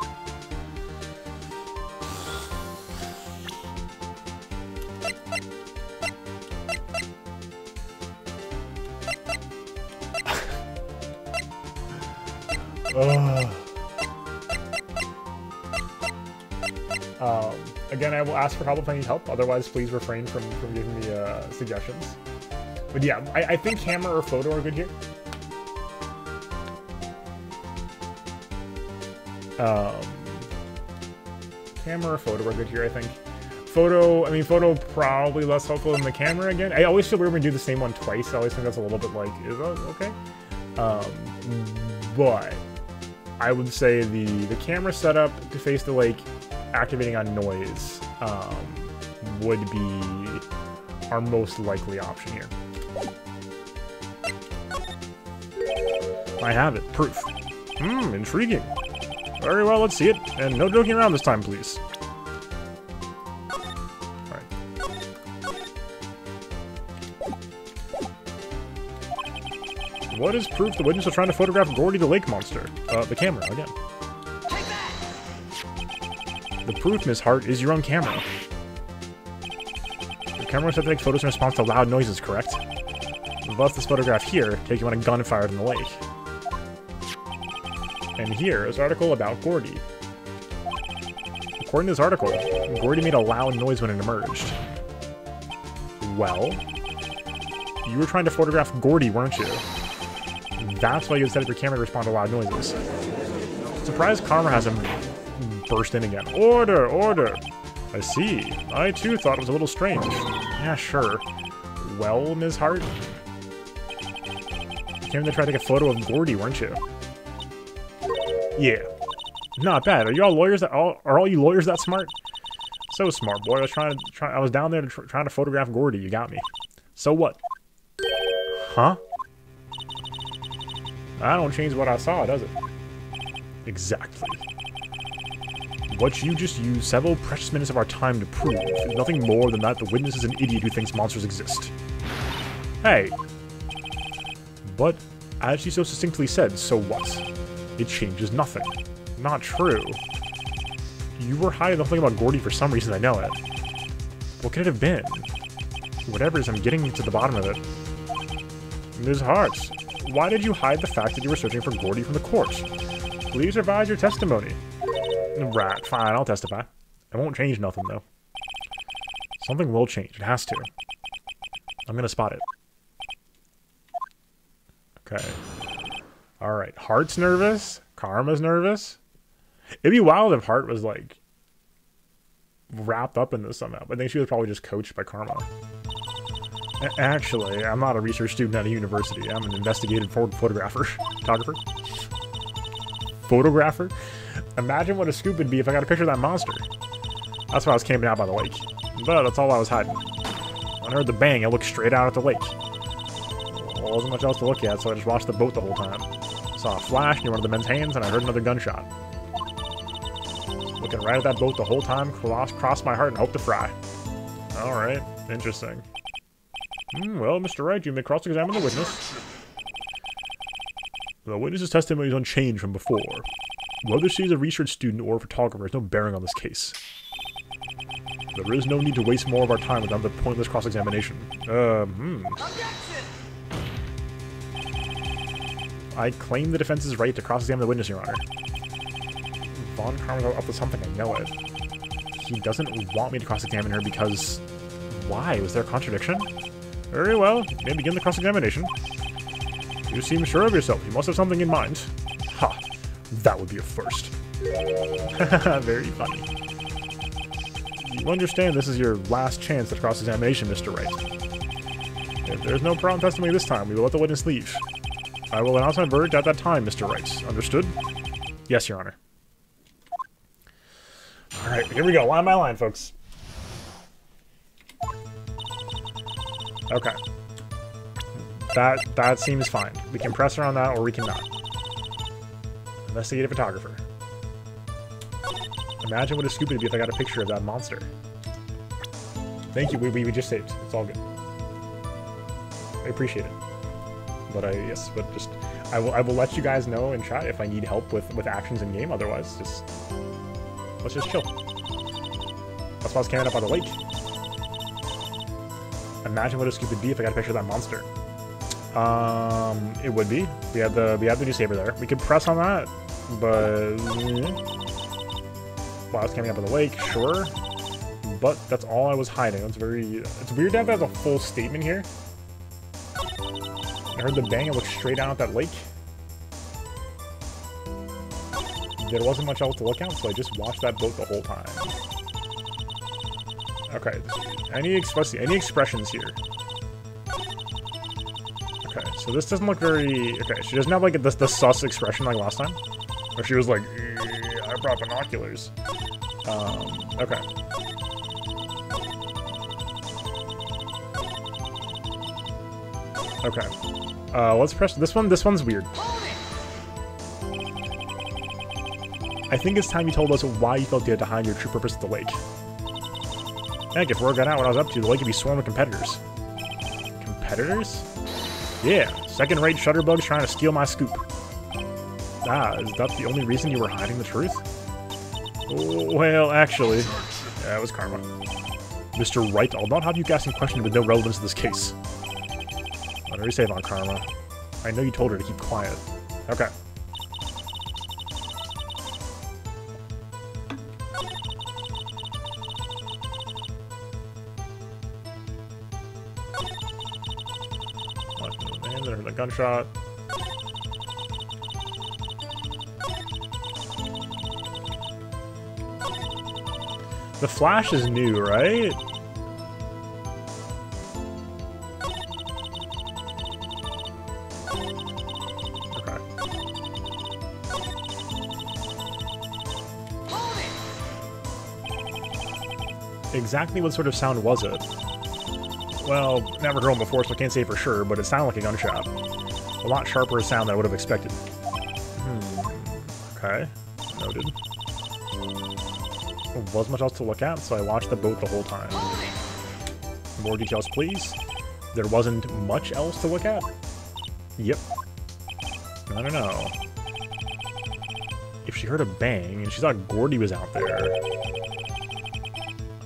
Again, I will ask for help if I need help. Otherwise, please refrain from giving me suggestions. But yeah, I think camera or photo are good here. Camera or photo are good here, I think. Photo probably less helpful than the camera again. I always feel weird when we do the same one twice. I always think that's a little bit like, is that okay? But I would say the camera setup to face the lake, activating on noise, would be our most likely option here. I have it. Proof. Intriguing. Very well, let's see it. And no joking around this time, please. Alright. What is proof the witness was trying to photograph Gordy the lake monster? The camera, again. The proof, Miss Hart, is your own camera. camera was set to take photos in response to loud noises, correct? Thus, this photograph here, taken when a gun fired in the lake. And here is an article about Gordy. According to this article, Gordy made a loud noise when it emerged. Well, you were trying to photograph Gordy, weren't you? That's why you set up your camera to respond to loud noises. Surprised Karma hasn't burst in again. Order! Order! I see. I too thought it was a little strange. Yeah, sure. Well, Ms. Hart? You came to try to take a photo of Gordy, weren't you? Yeah. Not bad. Are you all lawyers that are all you lawyers that smart? So smart, boy. I was down there trying to photograph Gordy. You got me. So what? Huh? That don't change what I saw, does it? Exactly. What you just used several precious minutes of our time to prove is nothing more than that the witness is an idiot who thinks monsters exist. Hey. But, as she so succinctly said, so what? It changes nothing. Not true. You were hiding something about Gordy for some reason, I know it. What could it have been? Whatever it is, I'm getting to the bottom of it. Ms. Hart, why did you hide the fact that you were searching for Gordy from the court? Please revise your testimony. Right, fine, I'll testify. It won't change nothing, though. Something will change. It has to. I'm gonna spot it. Okay. Alright, Hart's nervous. Karma's nervous. It'd be wild if Hart was, like, wrapped up in this somehow. But I think she was probably just coached by Karma. Actually, I'm not a research student at a university. I'm an investigative photographer. Photographer? Imagine what a scoop would be if I got a picture of that monster. That's why I was camping out by the lake. But that's all I was hiding. When I heard the bang, I looked straight out at the lake. Well, wasn't much else to look at, so I just watched the boat the whole time. Saw a flash near one of the men's hands, and I heard another gunshot. Looking right at that boat the whole time, crossed my heart and hoped to fry. Alright, interesting. Well, Mr. Wright, you may cross-examine the witness. The witness's testimony is unchanged from before. Whether she is a research student or a photographer has no bearing on this case. There is no need to waste more of our time with another pointless cross-examination. I claim the defense's right to cross-examine the witness, Your Honor. Von Karma's up to something, I know it. He doesn't want me to cross-examine her because... Why? Was there a contradiction? Very well, you may begin the cross-examination. You seem sure of yourself. You must have something in mind. Ha! That would be a first. Very funny. You understand this is your last chance at cross-examination, Mr. Wright. If there's no problem testimony this time, we will let the witness leave. I will announce my verdict at that time, Mr. Wright. Understood? Yes, Your Honor. Alright, here we go. Line by line, folks. Okay. That seems fine. We can press her on that, or we cannot. Investigative photographer. Imagine what a scoop it'd be if I got a picture of that monster. Thank you, we just saved. It's all good. I appreciate it. But just I will let you guys know in chat if I need help with actions in game. Otherwise, let's just chill. That's why I was camping up by the lake. Imagine what a scoop would be if I got a picture of that monster. It would be. We have the new saber there. We could press on that, but while I was camping up by the lake, sure. But that's all I was hiding. It's weird to have that as a full statement here. I heard the bang and looked straight down at that lake. There wasn't much else to look at, so I just watched that boat the whole time. Okay, any expressions here? Okay, so this doesn't look very... Okay, she doesn't have like the sus expression like last time. Or she was like, I brought binoculars. Okay. Okay. Let's press this one. This one's weird. I think it's time you told us why you felt you had to hide your true purpose at the lake. Heck, if word got out what I was up to, the lake could be swarmed with competitors. Competitors? Yeah, second-rate shutterbugs trying to steal my scoop. Ah, is that the only reason you were hiding the truth? Well, actually, yeah, it was Karma. Mr. Wright, I'll not have you asking questions with no relevance to this case. Whatever you say, Von Karma. I know you told her to keep quiet. Okay. And then there's a gunshot. The flash is new, right? Okay. Exactly what sort of sound was it? Well, never heard one before, so I can't say for sure, but it sounded like a gunshot. A lot sharper a sound than I would have expected. Okay. Noted. Wasn't much else to look at, so I watched the boat the whole time. More details, please. There wasn't much else to look at? Yep. I don't know. If she heard a bang and she thought Gordy was out there,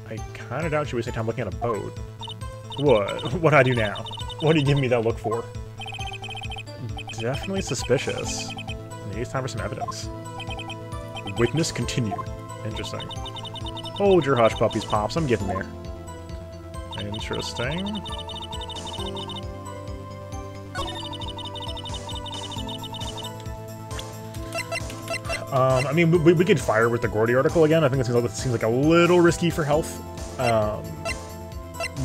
I kind of doubt she wasted time looking at a boat. What? What'd I do now? What are you giving me that look for? Definitely suspicious. Maybe it's time for some evidence. Witness continue. Interesting. Hold your hush puppies, Pops. I'm getting there. Interesting. I mean, we could fire with the Gordy article again. I think it seems like a little risky for health.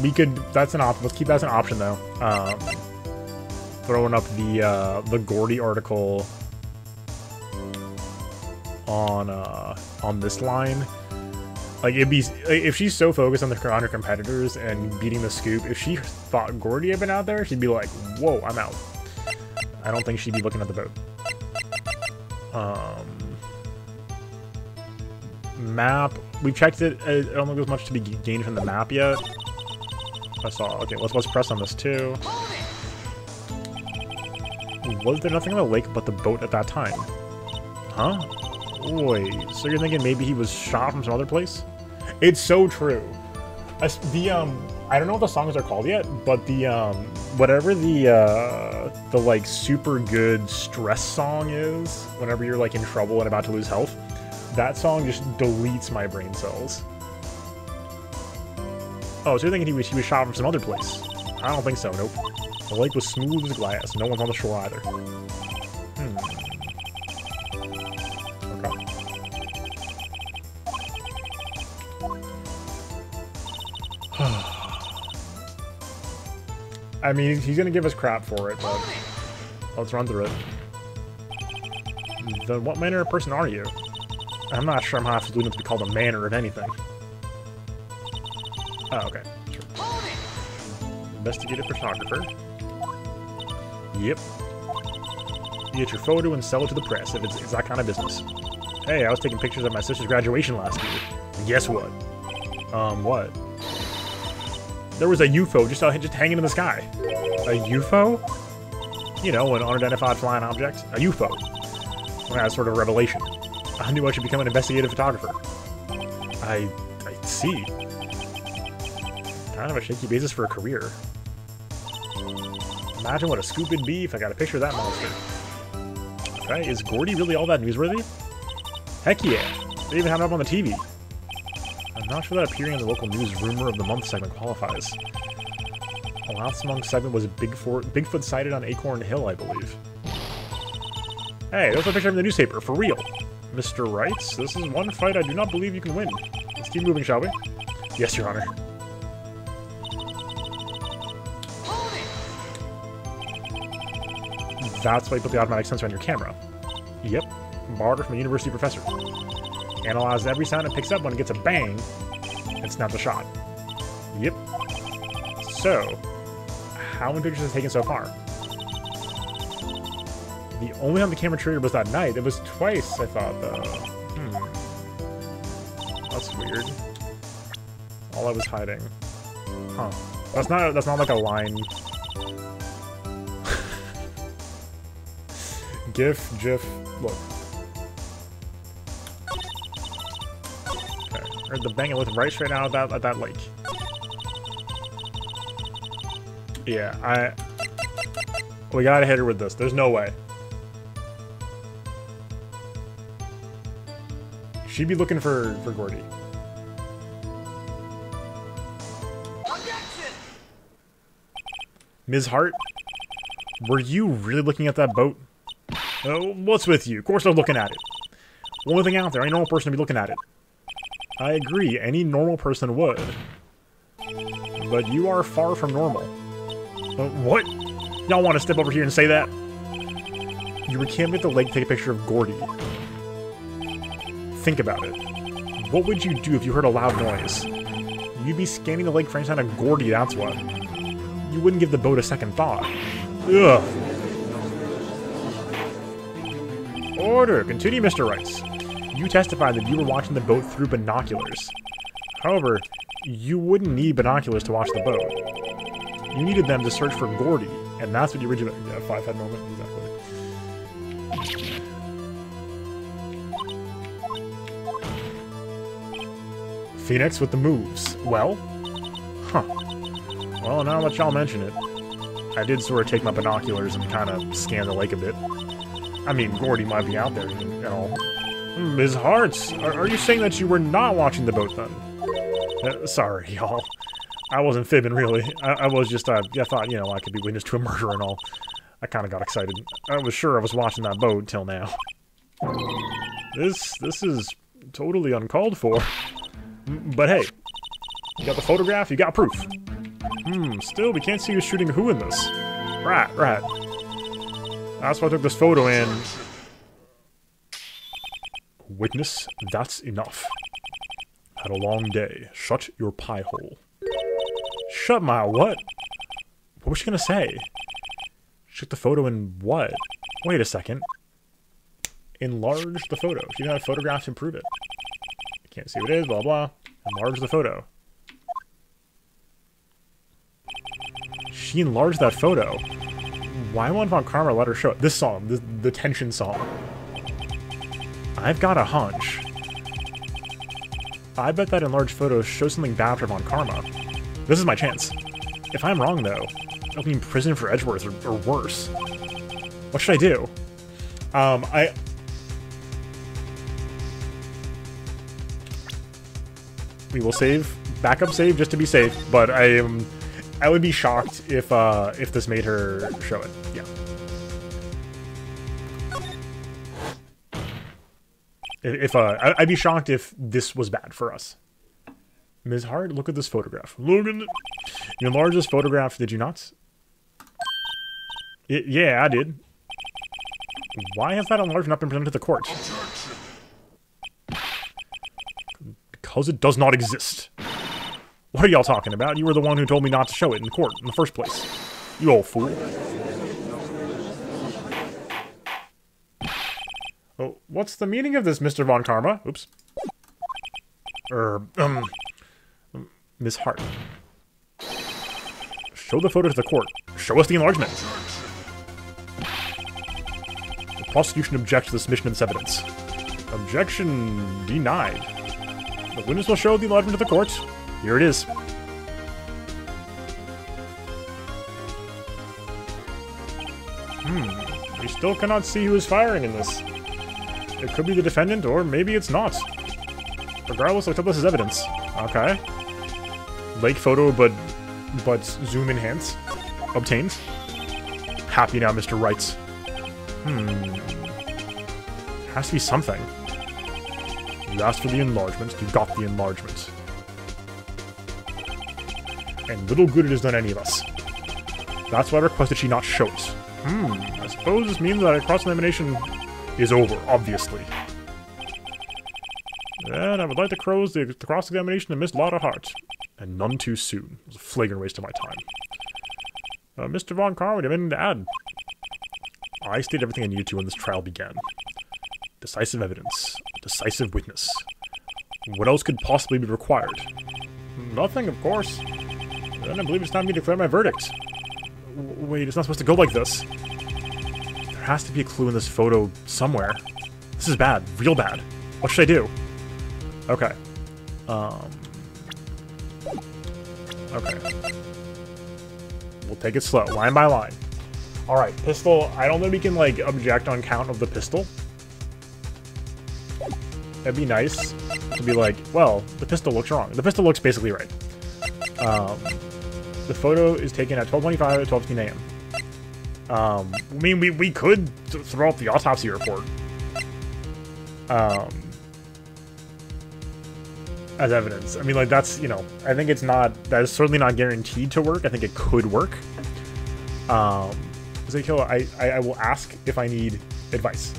We could. That's an option. Let's keep that as an option, though. Throwing up the Gordy article on this line. Like, it'd be, if she's so focused on her competitors and beating the scoop, if she thought Gordy had been out there, she'd be like, whoa, I'm out. I don't think she'd be looking at the boat. Map, we've checked it. I don't think there's much to be gained from the map yet. I saw, okay, let's press on this too. Was there nothing on the lake but the boat at that time? Huh? Wait, so you're thinking maybe he was shot from some other place? It's so true. I don't know what the songs are called yet, but the whatever the like super good stress song is, whenever you're like in trouble and about to lose health, that song just deletes my brain cells. Oh, so you're thinking he was shot from some other place? I don't think so. Nope. The lake was smooth as glass. No one's on the shore either. I mean, he's gonna give us crap for it, but let's run through it. Then what manner of person are you? I'm not sure I'm half good enough to be called a manner of anything. Oh, okay. Sure. Investigative photographer. Yep. You get your photo and sell it to the press if it's that kind of business. Hey, I was taking pictures of my sister's graduation last year. And guess what? What? There was a UFO just hanging in the sky. A UFO? You know, an unidentified flying object. A UFO. Well, that's sort of a revelation. I knew I should become an investigative photographer. I see. Kind of a shaky basis for a career. Imagine what a scoop it'd be if I got a picture of that monster. Okay, is Gordy really all that newsworthy? Heck yeah. They even have it up on the TV. I'm not sure that appearing in the local news rumor of the month segment qualifies. The last month's segment was Bigfoot sighted on Acorn Hill, I believe. Hey, there's a picture in the newspaper, for real. Mr. Wright, this is one fight I do not believe you can win. Let's keep moving, shall we? Yes, Your Honor. That's why you put the automatic sensor on your camera. Yep, borrowed it from a university professor. Analyzes every sound it picks up when it gets a bang, and snaps a shot. Yep. So, how many pictures has it taken so far? The only time the camera triggered was that night. It was twice, I thought, though. That's weird. All I was hiding. Huh. That's not like a line. GIF, look. Okay. Heard the banging with Wright right now at that lake. Yeah, we gotta hit her with this. There's no way. She'd be looking for Gordy. Ms. Hart, were you really looking at that boat? What's with you? Of course I'm looking at it. Only thing out there, any normal person would be looking at it. I agree, any normal person would. But you are far from normal. What? Y'all want to step over here and say that? You were camping at the lake to take a picture of Gordy. Think about it. What would you do if you heard a loud noise? You'd be scanning the lake for any sign of Gordy, that's what. You wouldn't give the boat a second thought. Ugh. Order. Continue, Mr. Wright. You testified that you were watching the boat through binoculars. However, you wouldn't need binoculars to watch the boat. You needed them to search for Gordy, and that's what you originally... Yeah, five-head moment, exactly. Phoenix with the moves. Well? Huh. Well, now that y'all mention it, I did sort of take my binoculars and kind of scan the lake a bit. I mean, Gordy might be out there, you know. Ms. Hart, are you saying that you were not watching the boat then? Sorry, y'all. I wasn't fibbing, really. I was just, I thought, you know, I could be witness to a murder and all. I kind of got excited. I was sure I was watching that boat till now. This is totally uncalled for. But hey, you got the photograph, you got proof. Still, we can't see who's shooting who in this. Right. That's why I took this photo and... Witness, that's enough. Had a long day. Shut your pie hole. Shut my what? What was she gonna say? She took the photo and what? Wait a second. Enlarge the photo. She didn't have photographs to improve it. Can't see what it is, blah blah. Enlarge the photo. She enlarged that photo. Why won't Von Karma let her show it? This song, the tension song. I've got a hunch. I bet that enlarged photo shows something bad for Von Karma. This is my chance. If I'm wrong, though, I'll be in prison for Edgeworth or worse. What should I do? We will save, backup save just to be safe, but I would be shocked if this made her show it. Yeah. I'd be shocked if this was bad for us. Ms. Hart, look at this photograph. Look at it. You enlarged this photograph, did you not? Yeah, I did. Why has that enlarged not been presented to the court? Because it does not exist. What are y'all talking about? You were the one who told me not to show it in court in the first place. You old fool. Oh, what's the meaning of this, Mr. Von Karma? Oops. Ms. Hart. Show the photo to the court. Show us the enlargement. The prosecution objects to the submission of this evidence. Objection denied. The witness will show the enlargement to the court. Here it is. We still cannot see who is firing in this. It could be the defendant, or maybe it's not. Regardless, I'll take this as evidence. Okay. Lake photo, but zoom enhance. Obtained. Happy now, Mr. Wright. Has to be something. You asked for the enlargement, you got the enlargement. And little good it has done any of us. That's why I requested she not show it. I suppose this means that a cross-examination is over, obviously. And I would like to close the cross-examination of Miss Lotta Hart. And none too soon. It was a flagrant waste of my time. Mr. Von Karma, do you have anything to add? I stated everything I needed to when this trial began. Decisive evidence. Decisive witness. What else could possibly be required? Nothing, of course. Then I believe it's time for me to declare my verdict. Wait, it's not supposed to go like this. There has to be a clue in this photo somewhere. This is bad. Real bad. What should I do? Okay. Okay. We'll take it slow, line by line. All right, pistol. I don't know if we can like object on count of the pistol. That'd be nice to be like, well, the pistol looks wrong. The pistol looks basically right. The photo is taken at 12:25 at 12:15 a.m. I mean, we could throw out the autopsy report as evidence. I mean, like, that's, you know, I think it's not, that is certainly not guaranteed to work. I think it could work. Ezekiel, I will ask if I need advice.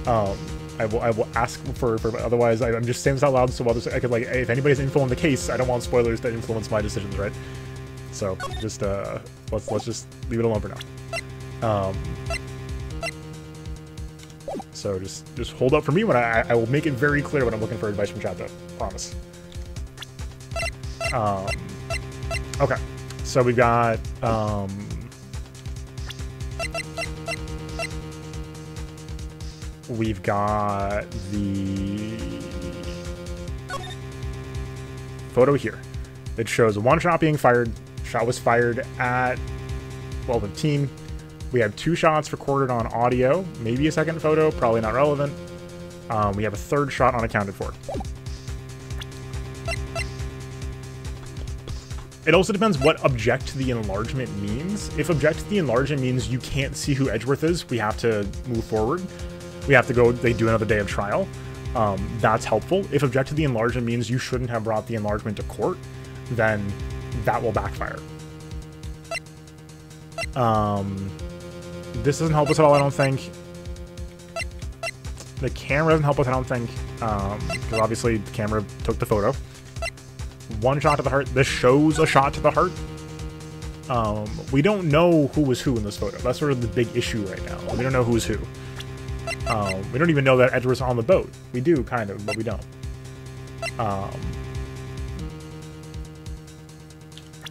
I will ask for otherwise I'm just saying this out loud so others, I could, like, if anybody's info on the case, I don't want spoilers to influence my decisions, right? So just let's just leave it alone for now. So just hold up for me when I will make it very clear when I'm looking for advice from chat, though. Promise. Okay. So we've got the photo here. It shows one shot being fired. Shot was fired at 12:15. We have 2 shots recorded on audio. Maybe a second photo. Probably not relevant. We have a 3rd shot unaccounted for. It also depends what object to the enlargement means. If object to the enlargement means you can't see who Edgeworth is, we have to move forward. We have to go, they do another day of trial. That's helpful. If object to the enlargement means you shouldn't have brought the enlargement to court, then that will backfire. This doesn't help us at all, I don't think. The camera doesn't help us, I don't think, because obviously the camera took the photo. 1 shot to the heart. This shows a shot to the heart. We don't know who was who in this photo. That's sort of the big issue right now. We don't know who's who. We don't even know that Edgeworth's on the boat. We do, kind of, but we don't.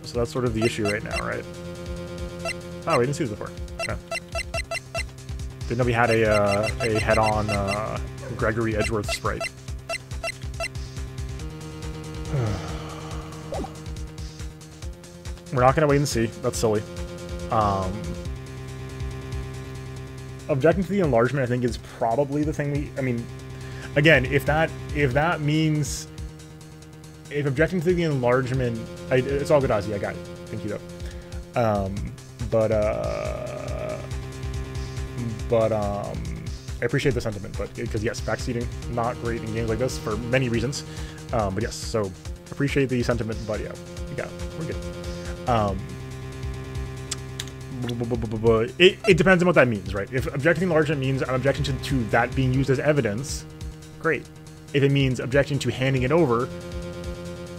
So that's sort of the issue right now, right? Oh, we didn't see this before. Okay. Didn't know we had a head-on Gregory Edgeworth sprite. We're not gonna wait and see. That's silly. Objecting to the enlargement, I think, is probably the thing we. I mean, again, if that means, if objecting to the enlargement, it's all good, Ozzy. I got it. Thank you, though. I appreciate the sentiment, but because yes, backseating not great in games like this for many reasons. But yes, so appreciate the sentiment, but yeah, we got it. We're good. It depends on what that means, right? If objecting to enlargement means I'm objecting to that being used as evidence, great. If it means objecting to handing it over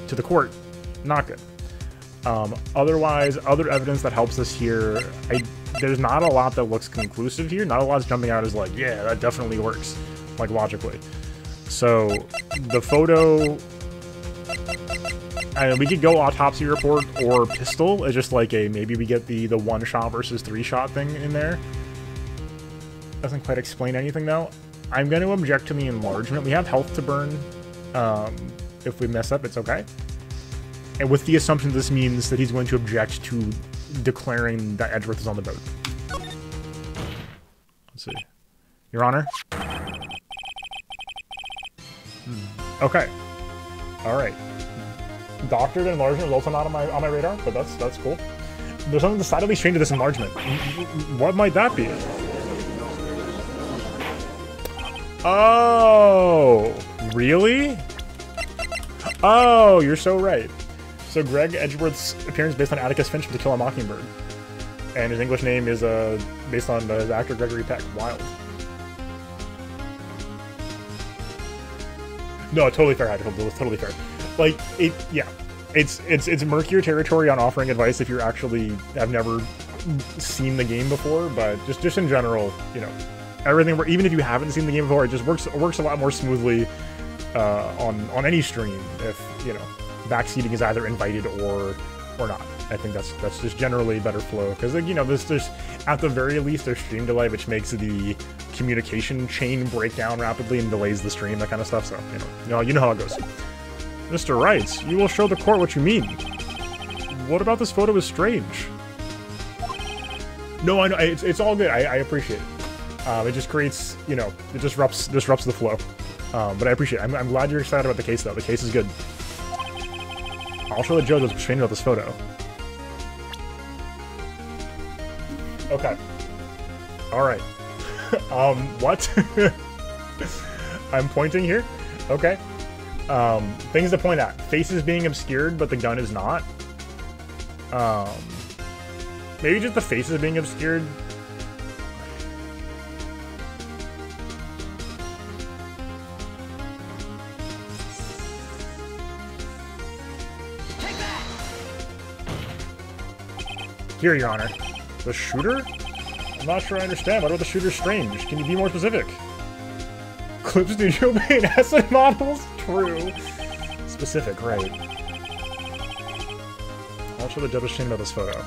to the court, not good. Otherwise, other evidence that helps us here, there's not a lot that looks conclusive here. Not a lot's jumping out as like, yeah, that definitely works, like logically. So the photo, we could go autopsy report or pistol. It's just like maybe we get the 1 shot versus 3 shot thing in there. Doesn't quite explain anything though. I'm going to object to the enlargement. We have health to burn. If we mess up, it's okay. And with the assumption this means that he's going to object to declaring that Edgeworth is on the boat. Let's see. Your Honor? Okay. Alright. Doctored enlargement is also not on my radar, but that's cool. There's something decidedly strange to this enlargement. What might that be? Oh, really? Oh, you're so right. So Greg Edgeworth's appearance based on Atticus Finch from To Kill a Mockingbird, and his English name is based on his actor Gregory Peck. Wild. No, totally fair. Totally fair. Like it's murkier territory on offering advice if you're actually have never seen the game before, but just in general, you know, everything. Even if you haven't seen the game before, it just works a lot more smoothly on any stream if you know backseating is either invited or not. I think that's just generally better flow because you know there's at the very least there's stream delay, which makes the communication chain break down rapidly and delays the stream, that kind of stuff. So you know how it goes. Mr. Wright, you will show the court what you mean. What about this photo is strange? No, I know, it's all good. I appreciate it. It just creates, you know, it disrupts the flow. But I appreciate it. I'm glad you're excited about the case, though. The case is good. I'll show the Joe that's trained about this photo. Okay. Alright. What? I'm pointing here? Okay. Things to point out. Face is being obscured, but the gun is not. Maybe just the face is being obscured. Here, Your Honor. The shooter? I'm not sure I understand. What about the shooter strange? Can you be more specific? Clip Studio made asset models? True. Specific, right. I'll show the judge's chain about this photo.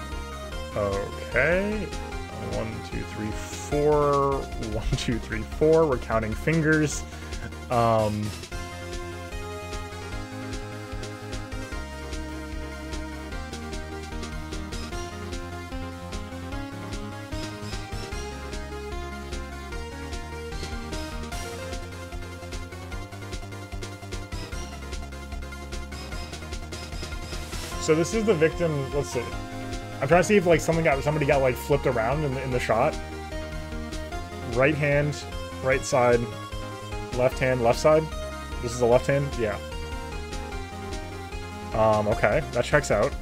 Okay. 1, 2, 3, 4. 1, 2, 3, 4. We're counting fingers. So this is the victim. Let's see. I'm trying to see if like somebody got like flipped around in the shot. Right hand, right side, left hand, left side. This is the left hand. Yeah. Okay, that checks out.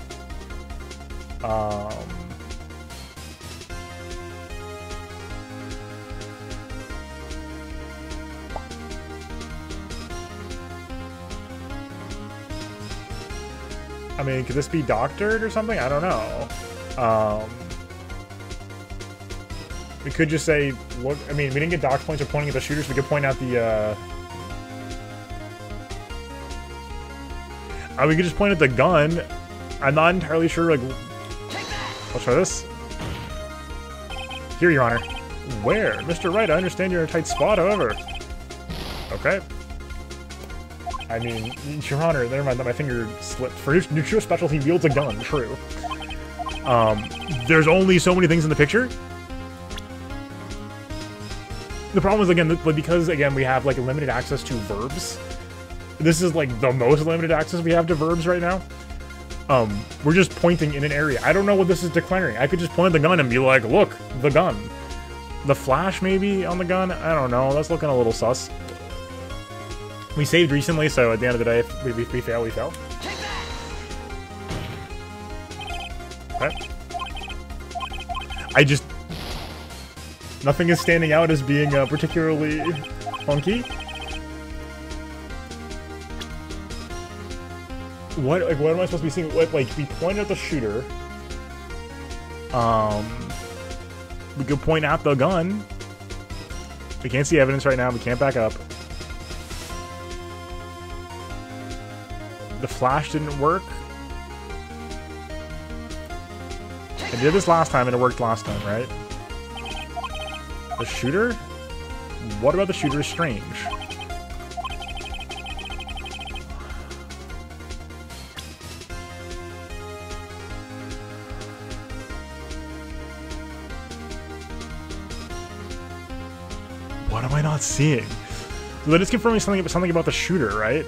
I mean, could this be doctored or something? I don't know. We could just say, look, I mean, we didn't get doc points or pointing at the shooters. We could point out the, we could just point at the gun. I'm not entirely sure, like, I'll try this. Here, Your Honor. Where? Mr. Wright, I understand you're in a tight spot, however. Okay. I mean, Your Honor, never mind that my finger slipped. For Nutrio's specialty wields a gun, true. There's only so many things in the picture. The problem is, again, because, again, we have, like, limited access to verbs. This is, like, the most limited access we have to verbs right now. We're just pointing in an area. I don't know what this is declaring. I could just point at the gun and be like, look, the gun. The flash, maybe, on the gun? I don't know. That's looking a little sus. We saved recently, so at the end of the day, if we fail, we fail. Okay. Nothing is standing out as being particularly funky. What am I supposed to be seeing? Like, we pointed at the shooter. We could point at the gun. We can't see evidence right now. We can't back up. The flash didn't work. I did this last time and it worked last time, right? The shooter? What about the shooter is strange? What am I not seeing? So that is confirming something about the shooter, right?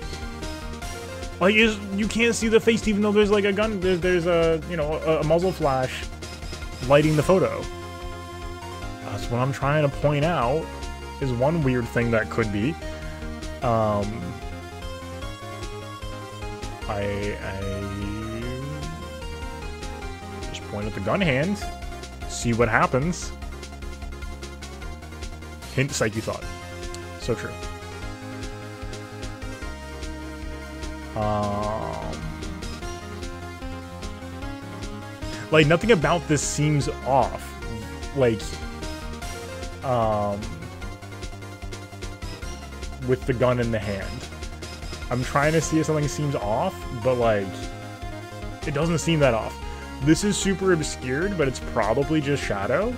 Like, you can't see the face even though there's like a gun. There's a, you know, a muzzle flash lighting the photo. That's what I'm trying to point out. Is one weird thing that could be. I just point at the gun hand, see what happens. Hint, psych, you thought. So true. Like, nothing about this seems off. Like, with the gun in the hand. I'm trying to see if something seems off, but, like, it doesn't seem that off. This is super obscured, but it's probably just shadow.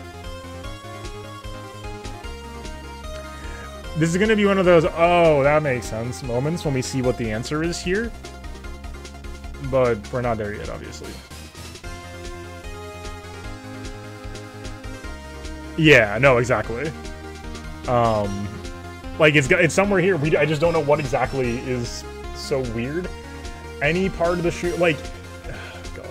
This is going to be one of those, oh, that makes sense moments when we see what the answer is here. But we're not there yet, obviously. Yeah, no, exactly. Like, it's somewhere here. I just don't know what exactly is so weird. Any part of the shoot, like... God.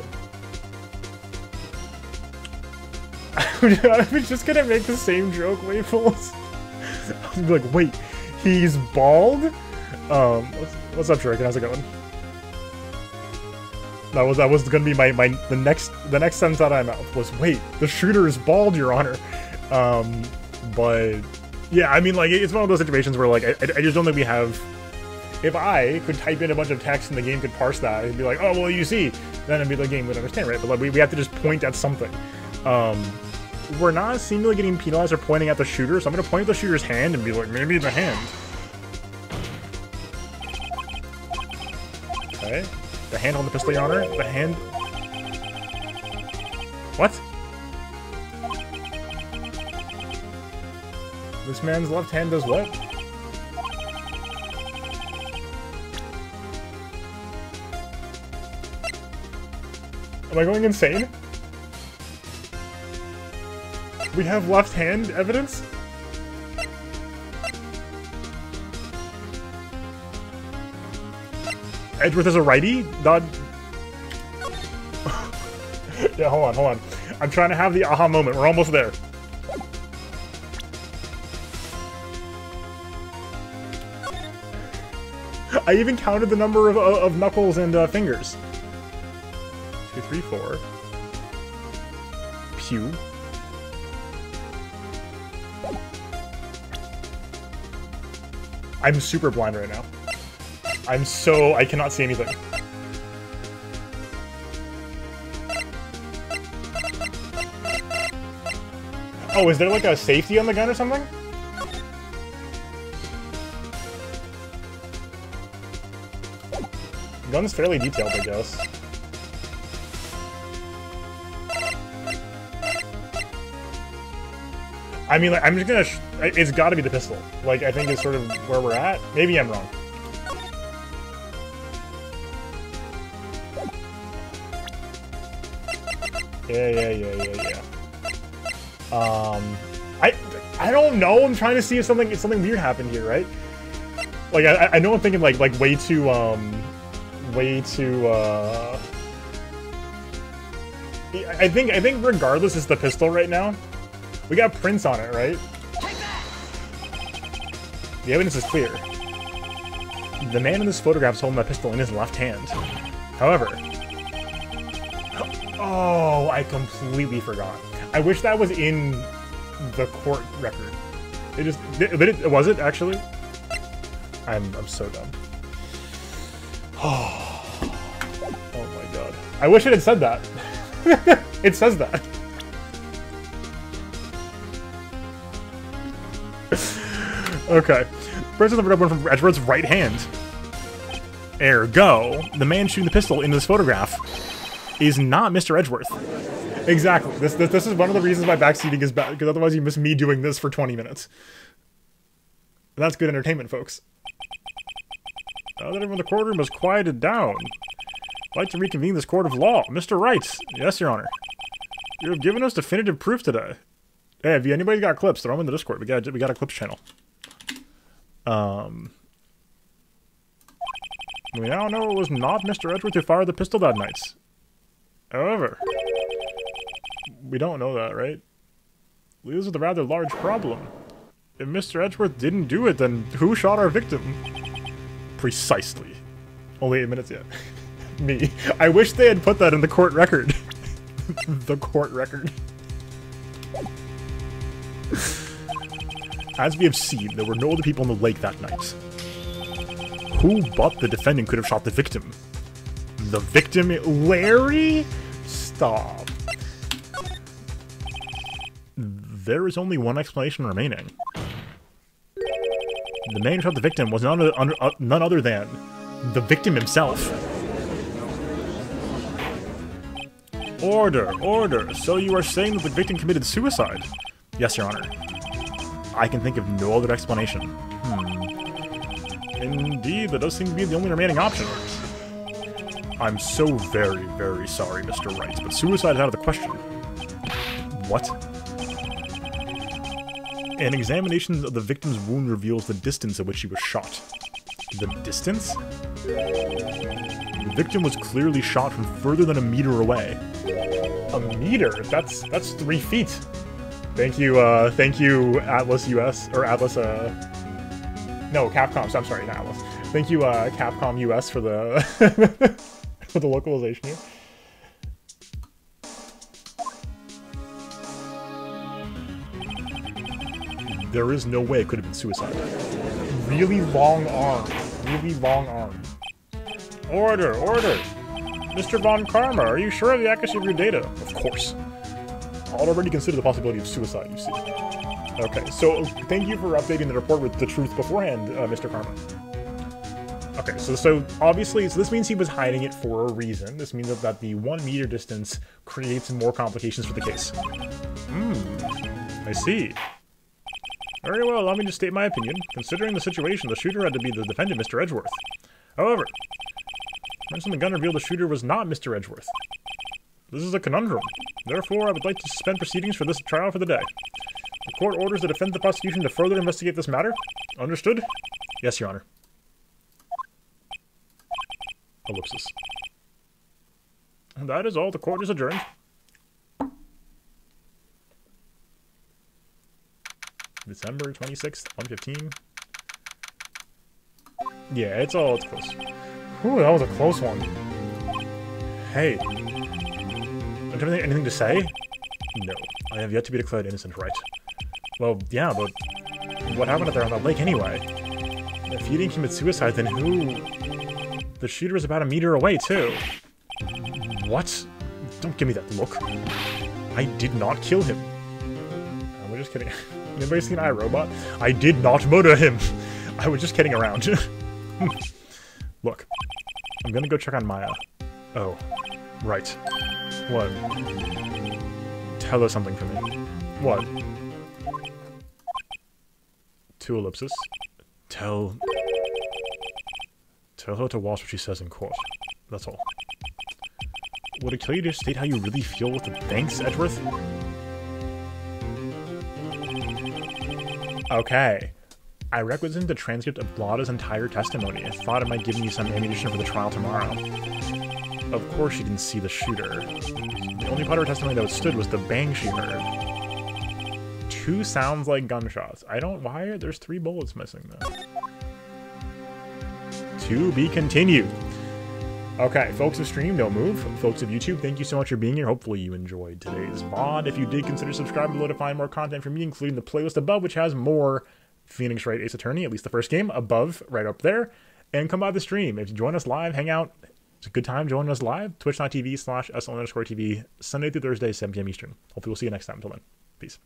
I was just gonna make the same joke, Wayfuls. I was gonna be like, wait, he's bald? What's up, Shuriken? How's it going? That was gonna be the next sentence out of my mouth was, wait, the shooter is bald, Your Honor. But yeah, I mean, like, it's one of those situations where, like, I just don't think we have. If I could type in a bunch of text and the game could parse that and be like, oh, well, you see, then it'd be the game would understand, right? But like, we have to just point at something. We're not seemingly getting penalized for pointing at the shooter, so I'm gonna point at the shooter's hand and be like, maybe the hand. Okay. The hand on the pistol, Your Honor. The hand. What? This man's left hand does what? Am I going insane? We have left hand evidence? Edgeworth is a righty? Not... Yeah, hold on. I'm trying to have the aha moment. We're almost there. I even counted the number of knuckles and fingers. 2, 3, 4. Pew. I'm super blind right now. I cannot see anything. Oh, is there like a safety on the gun or something? Gun's fairly detailed, I guess. I mean, like, I'm just gonna... it's gotta be the pistol. Like, I think it's sort of where we're at. Maybe I'm wrong. Yeah. I don't know. I'm trying to see if something weird happened here, right? Like, I know I'm thinking like way too I think regardless, it's the pistol right now. We got prints on it, right? The evidence is clear. The man in this photograph is holding that pistol in his left hand. However... Oh, I completely forgot. I wish that was in the court record. It just... was it, actually? I'm so dumb. Oh my god. I wish it had said that. It says that. Okay. Presence of a weapon from Edgeworth's right hand. Ergo, the man shooting the pistol in this photograph is not Mr. Edgeworth. Exactly. This is one of the reasons why backseating is bad, because otherwise you miss me doing this for 20 minutes. That's good entertainment, folks. Now that everyone in the courtroom has quieted down, I'd like to reconvene this court of law. Mr. Wright. Yes, Your Honor. You have given us definitive proof today. Hey, if anybody's got clips, throw them in the Discord. We got a clips channel. We now know it was not Mr. Edgeworth who fired the pistol that night. However, we don't know that, right? Leaves with a rather large problem. If Mr. Edgeworth didn't do it, then who shot our victim? Precisely. Only 8 minutes yet. Me. I wish they had put that in the court record. The court record. As we have seen, there were no other people in the lake that night. Who but the defendant could have shot the victim? The victim, Larry? Stop. There is only one explanation remaining. The man who shot the victim was none other than the victim himself. Order, order. So you are saying that the victim committed suicide? Yes, Your Honor. I can think of no other explanation. Indeed, that does seem to be the only remaining option. I'm so very, very sorry, Mr. Wright, but suicide is out of the question. What? An examination of the victim's wound reveals the distance at which she was shot. The distance? The victim was clearly shot from further than a meter away. A meter? That's 3 feet. Thank you, Atlas US, or Atlas, no, Capcom, so I'm sorry, not Atlas. Thank you, Capcom US for the, for the localization here. There is no way it could have been suicide. Really long arm. Really long arm. Order, order! Mr. von Karma, are you sure of the accuracy of your data? Of course. I'll already consider the possibility of suicide, you see. Okay, so thank you for updating the report with the truth beforehand, Mr. Karma. Okay, so obviously, this means he was hiding it for a reason. This means that the 1 meter distance creates more complications for the case. I see. Very well, allow me to state my opinion. Considering the situation, the shooter had to be the defendant, Mr. Edgeworth. However, once the gun revealed the shooter was not Mr. Edgeworth. This is a conundrum. Therefore, I would like to suspend proceedings for this trial for the day. The court orders the defendant, the prosecution, to further investigate this matter. Understood? Yes, Your Honor. Ellipsis. And that is all. The court is adjourned. December 26th, 1:15. Yeah, it's close. Ooh, that was a close one. Hey. Don't you have anything to say? No. I have yet to be declared innocent, right? Well, yeah, but what happened out there on that lake anyway? If he didn't commit suicide, then who? The shooter is about a meter away, too. What? Don't give me that look. I did not kill him. We're just kidding. Anybody seen iRobot? I did not murder him! I was just kidding around. Look. I'm gonna go check on Maya. Oh. Right. What? Tell her something for me. What? 2 ellipses. Tell her to watch what she says in court. That's all. Would it kill you to state how you really feel with the thanks, Edgeworth? Okay. I requisitioned the transcript of Blada's entire testimony. I thought it might give me some ammunition for the trial tomorrow. Of course she didn't see the shooter. The only part of her testimony that stood was the bang she heard. 2 sounds like gunshots. Why? There's 3 bullets missing though. To be continued. Okay, folks of stream, don't move. Folks of YouTube, thank you so much for being here. Hopefully you enjoyed today's VOD. If you did, consider subscribing below to find more content from me, including the playlist above, which has more Phoenix Wright Ace Attorney, at least the first game, above, right up there. And come by the stream. If you join us live, hang out. It's a good time joining us live. Twitch.tv/SL_TV, Sunday through Thursday, 7 p.m. Eastern. Hopefully we'll see you next time. Until then, peace.